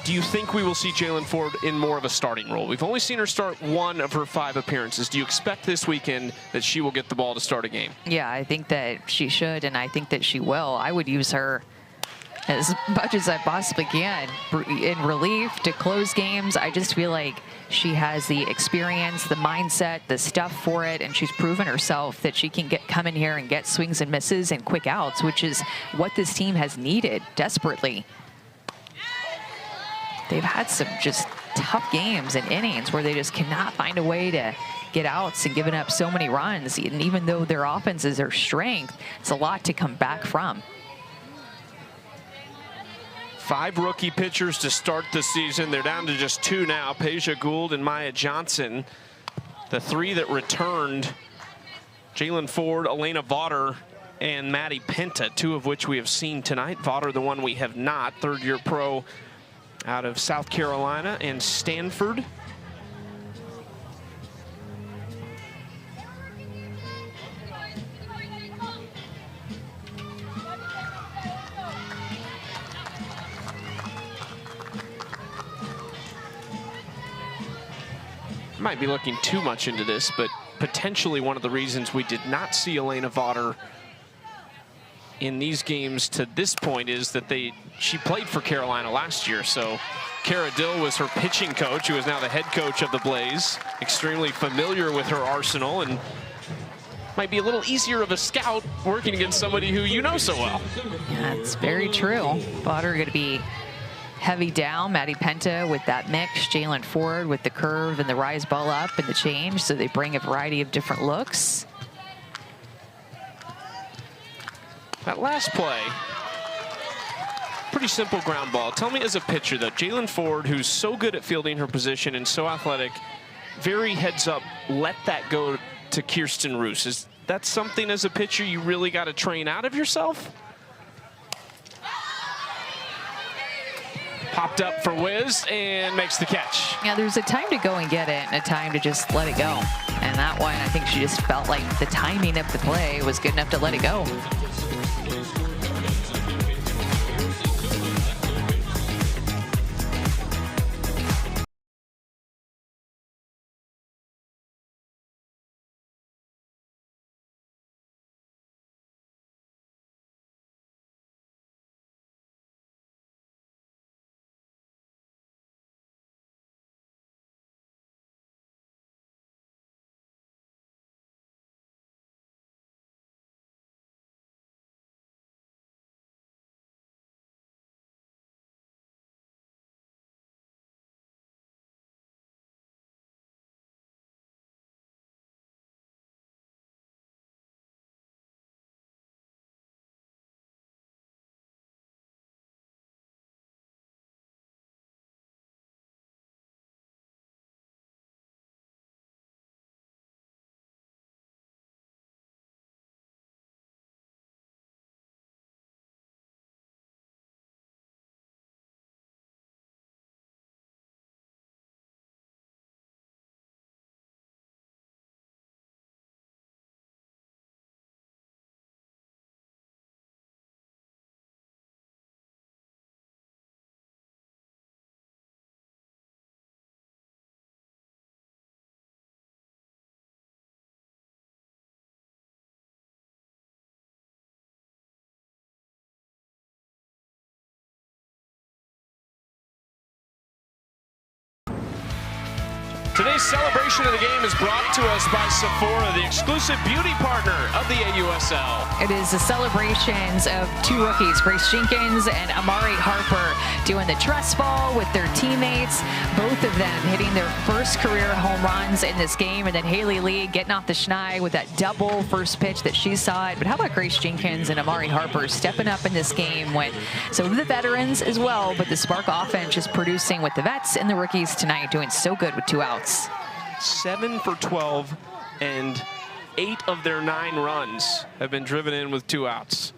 Do you think we will see Jalen Ford in more of a starting role? We've only seen her start 1 of her 5 appearances. Do you expect this weekend that she will get the ball to start a game? Yeah, I think that she should, and I think that she will. I would use her as much as I possibly can in relief to close games. I just feel like she has the experience, the mindset, the stuff for it, and she's proven herself that she can come in here and get swings and misses and quick outs, which is what this team has needed desperately. They've had some just tough games and innings where they just cannot find a way to get outs and giving up so many runs. And even though their offense is their strength, it's a lot to come back from. 5 rookie pitchers to start the season. They're down to just 2 now, Peja Gould and Maya Johnson. The 3 that returned, Jalen Ford, Elena Vaughter, and Maddie Penta, 2 of which we have seen tonight. Vaughter, the one we have not, 3rd-year pro out of South Carolina and Stanford. Might be looking too much into this, but potentially one of the reasons we did not see Elena Vaughter in these games to this point is that she played for Carolina last year. So Kara Dill was her pitching coach, who is now the head coach of the Blaze, extremely familiar with her arsenal, and might be a little easier of a scout working against somebody who you know so well. Yeah, it's very true. Vaughter going to be heavy down, Maddie Penta with that mix, Jalen Ford with the curve and the rise ball up and the change, so they bring a variety of different looks. That last play, pretty simple ground ball. Tell me as a pitcher though, Jalen Ford, who's so good at fielding her position and so athletic, very heads up, let that go to Kirsten Roos. Is that something as a pitcher you really got to train out of yourself? Popped up for Wiz and makes the catch. Yeah, there's a time to go and get it and a time to just let it go. And that one, I think she just felt like the timing of the play was good enough to let it go. Today's celebration of the game is brought to us by Sephora, the exclusive beauty partner of the AUSL. It is the celebrations of two rookies, Grace Jenkins and Amari Harper, doing the trust ball with their teammates. Both of them hitting their first career home runs in this game. And then Haley Lee getting off the schneid with that double first pitch that she saw it. But how about Grace Jenkins and Amari Harper stepping up in this game when so the veterans as well, but the Spark offense is producing with the vets and the rookies tonight, doing so good with 2 outs. 7 for 12, and 8 of their 9 runs have been driven in with 2 outs.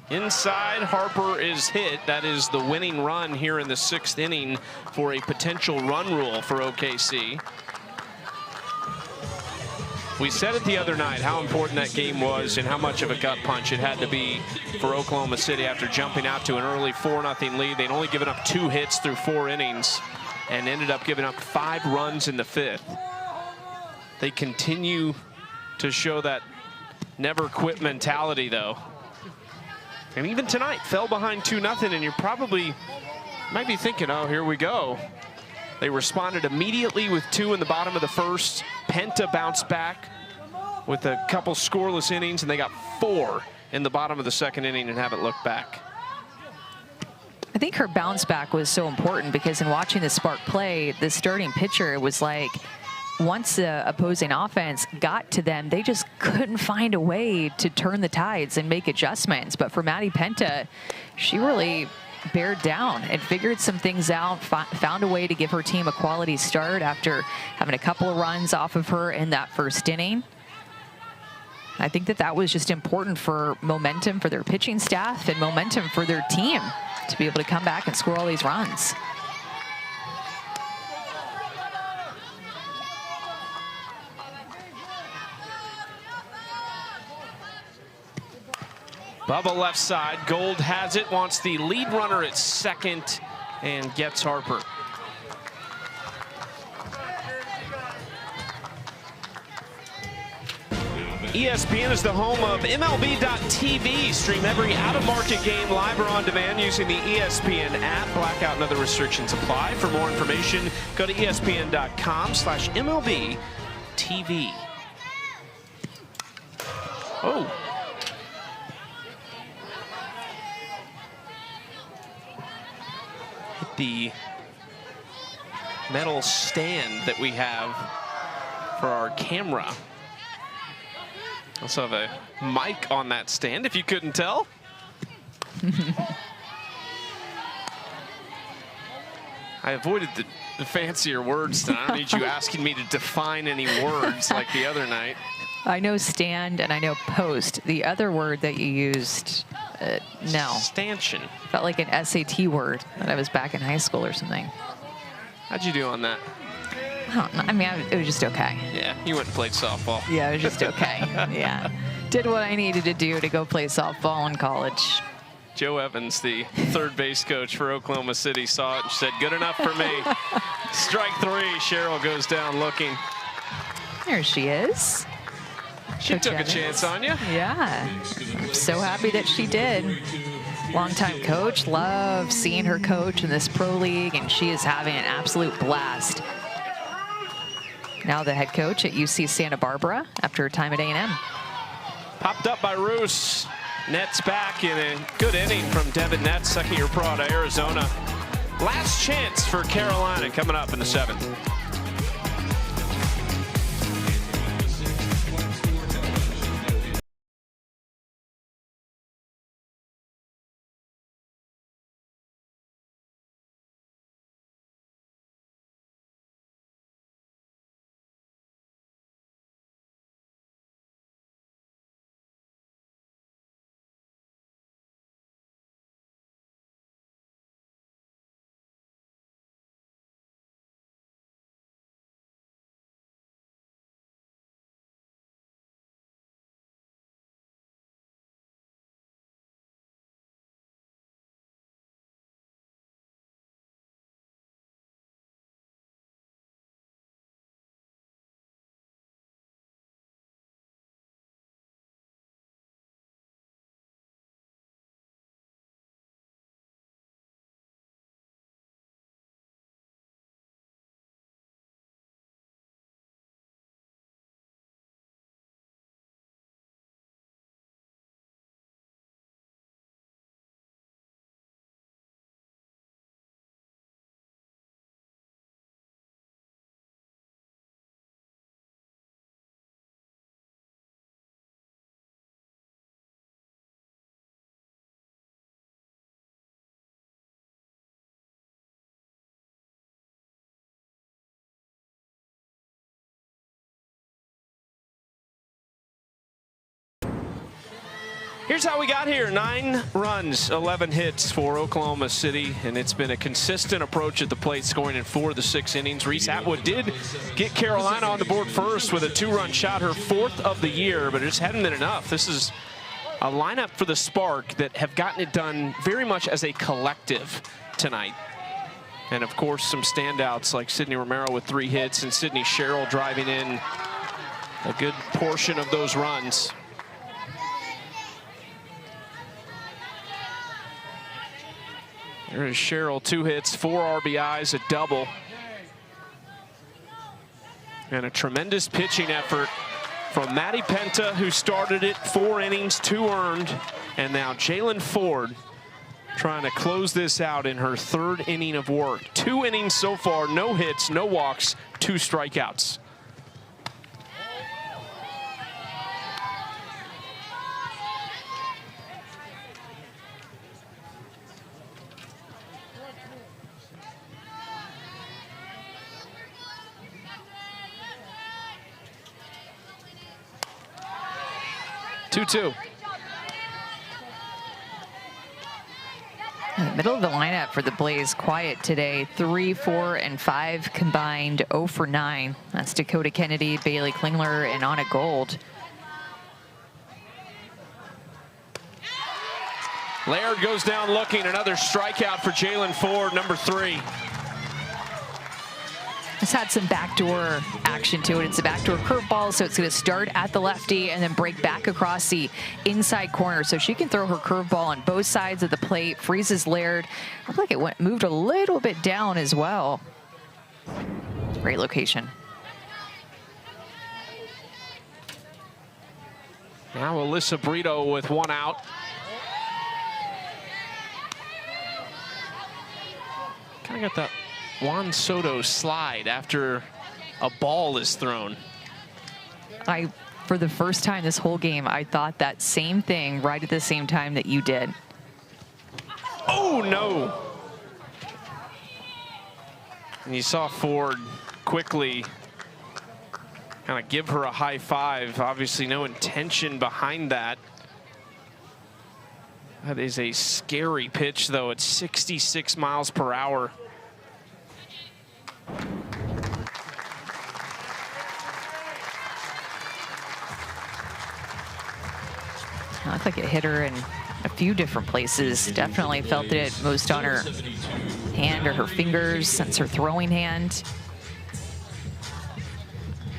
Inside, Harper is hit. That is the winning run here in the 6th inning for a potential run rule for OKC. We said it the other night how important that game was and how much of a gut punch it had to be for Oklahoma City after jumping out to an early 4-0 lead. They'd only given up 2 hits through 4 innings and ended up giving up 5 runs in the 5th. They continue to show that never quit mentality, though. And even tonight, fell behind 2-0, and you probably might be thinking, oh, here we go. They responded immediately with 2 in the bottom of the 1st. Penta bounced back with a couple scoreless innings, and they got 4 in the bottom of the 2nd inning and haven't looked back. I think her bounce back was so important because in watching the Spark play, the starting pitcher was like, once the opposing offense got to them, they just couldn't find a way to turn the tides and make adjustments. But for Maddie Penta, she really bared down and figured some things out, found a way to give her team a quality start after having a couple of runs off of her in that 1st inning. I think that was just important for momentum for their pitching staff and momentum for their team to be able to come back and score all these runs. Bubba left side, Gold has it, wants the lead runner at 2nd and gets Harper. ESPN is the home of MLB.TV. Stream every out-of-market game live or on demand using the ESPN app. Blackout and other restrictions apply. For more information, go to ESPN.com/MLB.TV. Oh. Hit the metal stand that we have for our camera. Also have a mic on that stand, if you couldn't tell. I avoided the fancier words tonight. I don't need you asking me to define any words like the other night. I know stand and I know post. The other word that you used, no. Stanchion. Felt like an SAT word that I was back in high school or something. How'd you do on that? I mean, it was just okay. Yeah, you went and played softball. Yeah, it was just okay. Yeah. Did what I needed to do to go play softball in college. Joe Evans, the 3rd base coach for Oklahoma City, saw it and said, good enough for me. Strike 3, Cheryl goes down looking. There she is. She took a chance on you. Yeah. I'm so happy that she did. Longtime coach, love seeing her coach in this pro league, and she is having an absolute blast. Now the head coach at UC Santa Barbara after her time at A&M. Popped up by Roos. Nets back in a good inning from Devin Nets, 2nd-year pro out of Arizona. Last chance for Carolina coming up in the 7th. Here's how we got here. 9 runs, 11 hits for Oklahoma City, and it's been a consistent approach at the plate, scoring in 4 of the 6 innings. Reese Atwood did get Carolina on the board first with a 2-run shot, her 4th of the year, but it just hadn't been enough. This is a lineup for the Spark that have gotten it done very much as a collective tonight. And of course, some standouts like Sydney Romero with 3 hits and Sydney Sherrill driving in a good portion of those runs. There is Sherrill, 2 hits, 4 RBIs, a double. And a tremendous pitching effort from Maddie Penta, who started it, 4 innings, 2 earned. And now Jalen Ford trying to close this out in her 3rd inning of work. 2 innings so far, no hits, no walks, 2 strikeouts. Two. Middle of the lineup for the Blaze, quiet today. 3, 4, and 5 combined, 0 for 9. That's Dakota Kennedy, Bailey Klingler, and Anna Gold. Laird goes down looking. Another strikeout for Jalen Ford, number 3. It's had some backdoor action to it. It's a backdoor curveball, so it's going to start at the lefty and then break back across the inside corner. So she can throw her curveball on both sides of the plate, freezes Laird. Looked like it moved a little bit down as well. Great location. Now Alyssa Brito with 1 out. Kind of got that Juan Soto slide after a ball is thrown. For the first time this whole game, I thought that same thing right at the same time that you did. Oh, no. And you saw Ford quickly kind of give her a high five. Obviously no intention behind that. That is a scary pitch, though. It's 66 miles per hour. Looked like it hit her in a few different places. Definitely felt it most on her hand or her fingers. That's her throwing hand.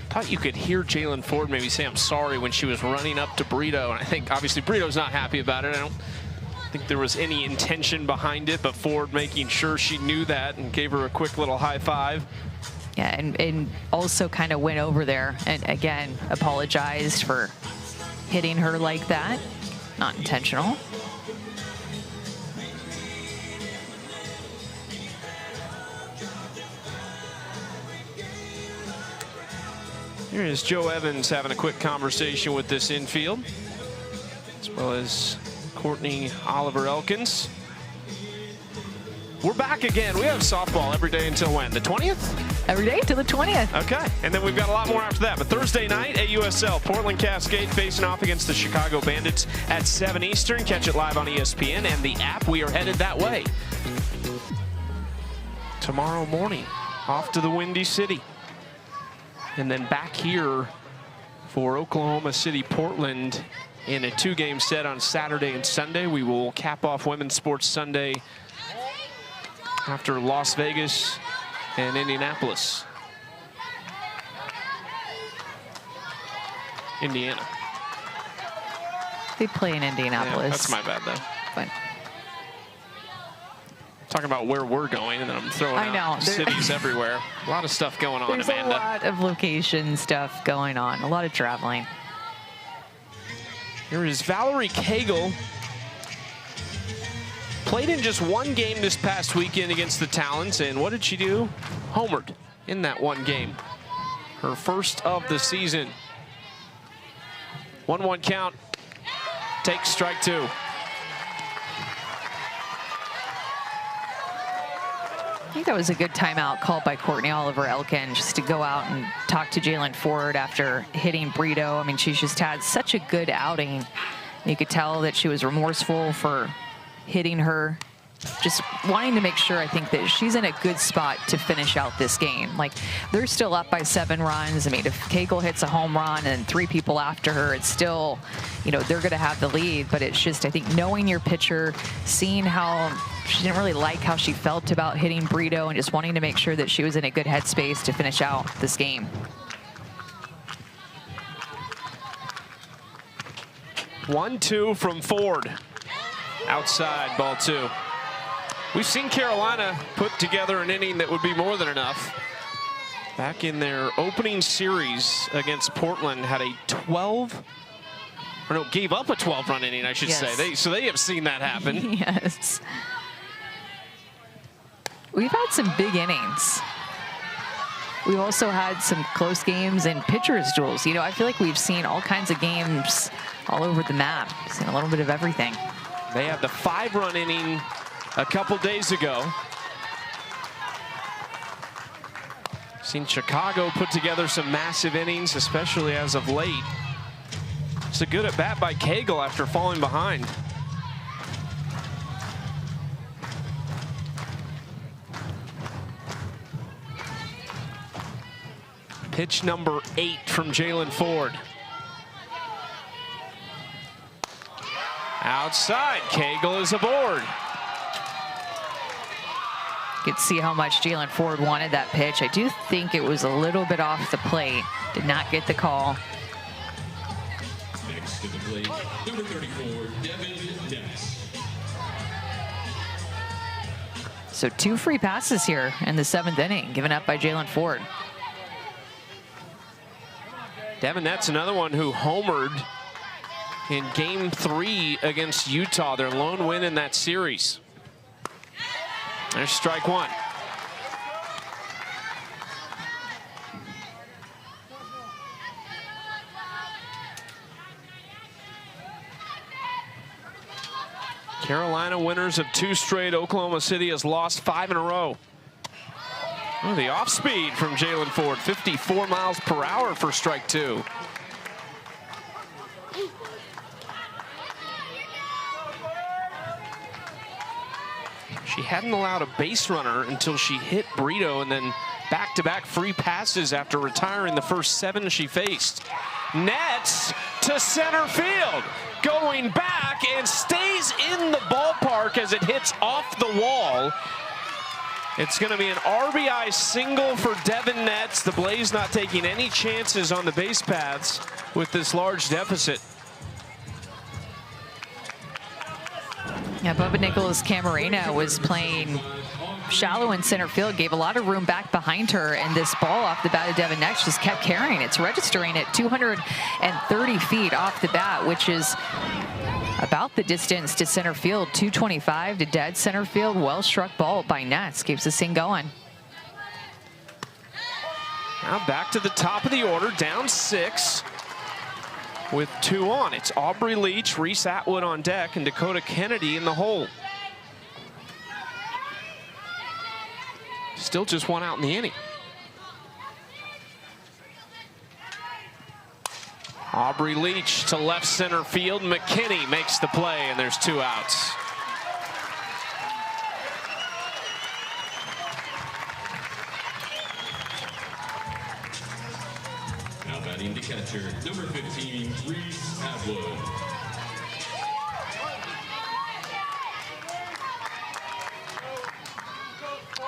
Thought you could hear Jalen Ford maybe say I'm sorry when she was running up to Brito. And I think obviously Brito's not happy about it. I don't think there was any intention behind it, but Ford making sure she knew that and gave her a quick little high five. Yeah, and also kind of went over there and again apologized for hitting her like that. Not intentional. Here is Joe Evans having a quick conversation with this infield, as well as Courtney Oliver Elkins. We're back again. We have softball every day until when? The 20th? Every day till the 20th. Okay, and then we've got a lot more after that. But Thursday night, AUSL, Portland Cascade facing off against the Chicago Bandits at 7 Eastern. Catch it live on ESPN and the app. We are headed that way. Tomorrow morning, off to the Windy City. And then back here for Oklahoma City, Portland in a 2-game set on Saturday and Sunday. We will cap off Women's Sports Sunday after Las Vegas and Indianapolis. Indiana. They play in Indianapolis. Yeah, that's my bad, though. But talking about where we're going, and then I'm throwing out cities everywhere. A lot of stuff going on, there's Amanda. A lot of location stuff going on. A lot of traveling. Here is Valerie Cagle. Played in just 1 game this past weekend against the Talons, and what did she do? Homered in that 1 game. Her first of the season. 1-1 count. Takes strike 2. I think that was a good timeout called by Courtney Oliver Elkin, just to go out and talk to Jalen Ford after hitting Brito. I mean, she's just had such a good outing You could tell that she was remorseful for hitting her. Just wanting to make sure, I think, that she's in a good spot to finish out this game. Like, they're still up by 7 runs. I mean, if Cagle hits a home run and 3 people after her, it's still, you know, they're going to have the lead. But it's just, I think, knowing your pitcher, seeing how she didn't really like how she felt about hitting Brito, and just wanting to make sure that she was in a good headspace to finish out this game. 1-2 from Ford. Outside, ball 2. We've seen Carolina put together an inning that would be more than enough. Back in their opening series against Portland, had a 12, or no, gave up a 12-run inning, I should say. So they have seen that happen. Yes. We've had some big innings. We've also had some close games and pitchers' duels. You know, I feel like we've seen all kinds of games all over the map. Seen a little bit of everything. They had the 5-run inning a couple days ago. Seen Chicago put together some massive innings, especially as of late. It's a good at-bat by Cagle after falling behind. Pitch number 8 from Jalen Ford. Outside, Cagle is aboard. You could see how much Jalen Ford wanted that pitch. I do think it was a little bit off the plate. Did not get the call. Next to the plate, number 34, Devin Ness. So 2 free passes here in the 7th inning, given up by Jalen Ford. Devin, that's another one who homered in Game 3 against Utah, their lone win in that series. There's strike 1. Carolina winners of 2 straight. Oklahoma City has lost 5 in a row. Oh, the off speed from Jalen Ford, 54 miles per hour for strike 2. She hadn't allowed a base runner until she hit Brito, and then back-to-back free passes after retiring the first 7 she faced. Nets to center field, going back and stays in the ballpark as it hits off the wall. It's going to be an RBI single for Devin Nets. The Blaze not taking any chances on the base paths with this large deficit. Yeah, Bubba Nicholas Camarena was playing shallow in center field, gave a lot of room back behind her, and this ball off the bat of Devin Nets just kept carrying. It's registering at 230 feet off the bat, which is about the distance to center field. 225 to dead center field. Well struck ball by Nets. Keeps this thing going. Now back to the top of the order, down 6 with 2 on. It's Aubrey Leach, Reese Atwood on deck, and Dakota Kennedy in the hole. Still just 1 out in the inning. Aubrey Leach to left center field. McKinney makes the play, and there's 2 outs. Now batting the catcher, number 15, Reese Atwood.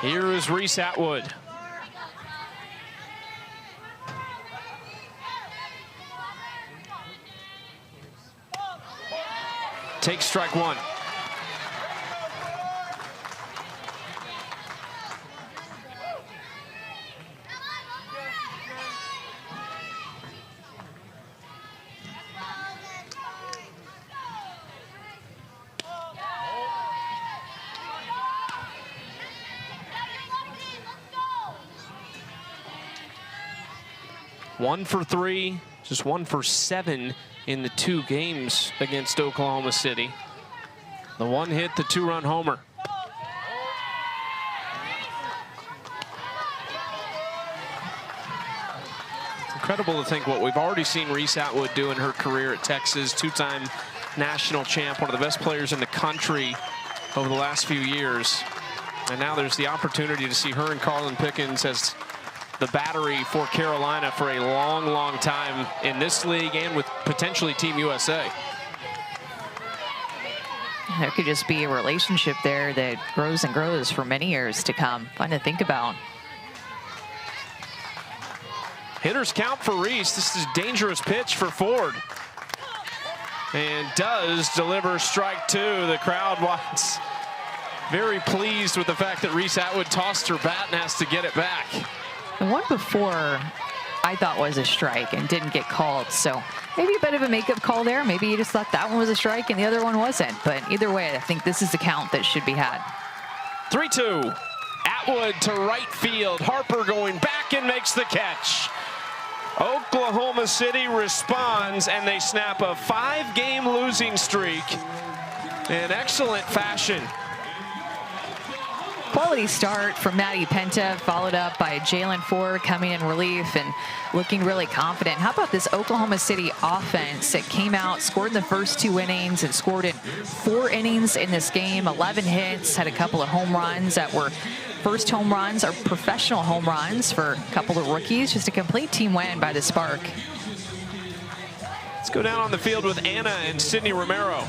Here is Reese Atwood. Takes strike 1. One for 3, just 1 for 7 in the 2 games against Oklahoma City. The 1 hit, the 2-run homer. Incredible to think what we've already seen Reese Atwood do in her career at Texas. 2-time national champ, one of the best players in the country over the last few years. And now there's the opportunity to see her and Carlin Pickens as the battery for Carolina for a long, long time in this league and with potentially Team USA. There could just be a relationship there that grows and grows for many years to come. Fun to think about. Hitters count for Reese. This is a dangerous pitch for Ford. And does deliver strike two. The crowd was very pleased with the fact that Reese Atwood tossed her bat and has to get it back. The one before I thought was a strike and didn't get called. So maybe a bit of a makeup call there. Maybe you just thought that one was a strike and the other one wasn't. But either way, I think this is the count that should be had. 3-2. Atwood to right field. Harper going back and makes the catch. Oklahoma City responds, and they snap a 5-game losing streak in excellent fashion. Quality start from Maddie Penta, followed up by Jalen Ford coming in relief and looking really confident. How about this Oklahoma City offense that came out, scored in the first 2 innings and scored in 4 innings in this game, 11 hits, had a couple of home runs that were first home runs or professional home runs for a couple of rookies. Just a complete team win by the Spark. Let's go down on the field with Anna and Sydney Romero.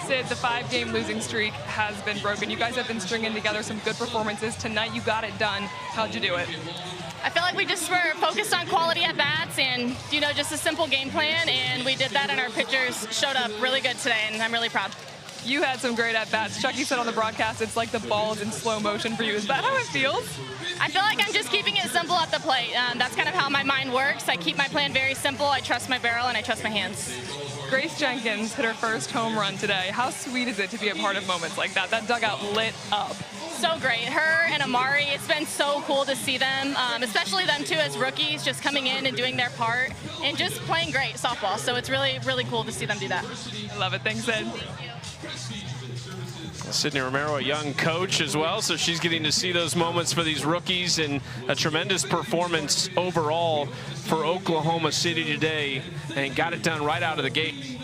Sid, the 5-game losing streak has been broken. You guys have been stringing together some good performances. Tonight you got it done. How'd you do it? I feel like we just were focused on quality at bats and, you know, just a simple game plan, and we did that, and our pitchers showed up really good today, and I'm really proud. You had some great at-bats. Chucky said on the broadcast it's like the ball is in slow motion for you. Is that how it feels? I feel like I'm just keeping it simple at the plate. That's kind of how my mind works. I keep my plan very simple. I trust my barrel and I trust my hands. Grace Jenkins hit her first home run today. How sweet is it to be a part of moments like that? That dugout lit up. So great. Her and Amari, it's been so cool to see them, especially them two as rookies, just coming in and doing their part and just playing great softball. So it's really, really cool to see them do that. I love it. Thanks, Sid. Sydney Romero, a young coach as well, so she's getting to see those moments for these rookies, and a tremendous performance overall for Oklahoma City today, and got it done right out of the gate.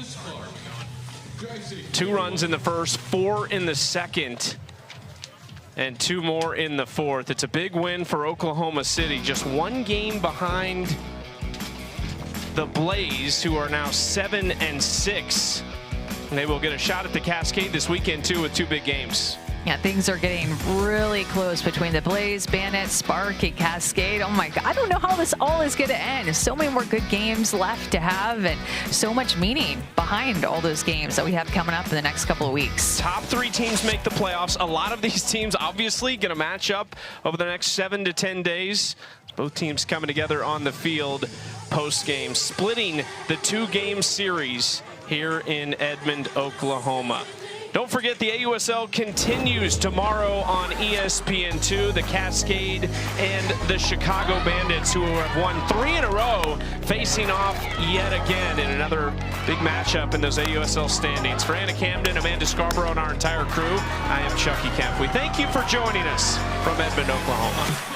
2 runs in the first, 4 in the second, and 2 more in the fourth. It's a big win for Oklahoma City, just 1 game behind the Blaze, who are now 7-6. And they will get a shot at the Cascade this weekend, too, with 2 big games. Yeah, things are getting really close between the Blaze, Bandit, Spark, and Cascade. Oh, my God. I don't know how this all is going to end. There's so many more good games left to have and so much meaning behind all those games that we have coming up in the next couple of weeks. Top 3 teams make the playoffs. A lot of these teams obviously going to match up over the next 7 to 10 days. Both teams coming together on the field post-game, splitting the 2-game series here in Edmond, Oklahoma. Don't forget the AUSL continues tomorrow on ESPN2. The Cascade and the Chicago Bandits, who have won 3 in a row, facing off yet again in another big matchup in those AUSL standings. For Anna Camden, Amanda Scarborough, and our entire crew, I am Chucky Kemp. We thank you for joining us from Edmond, Oklahoma.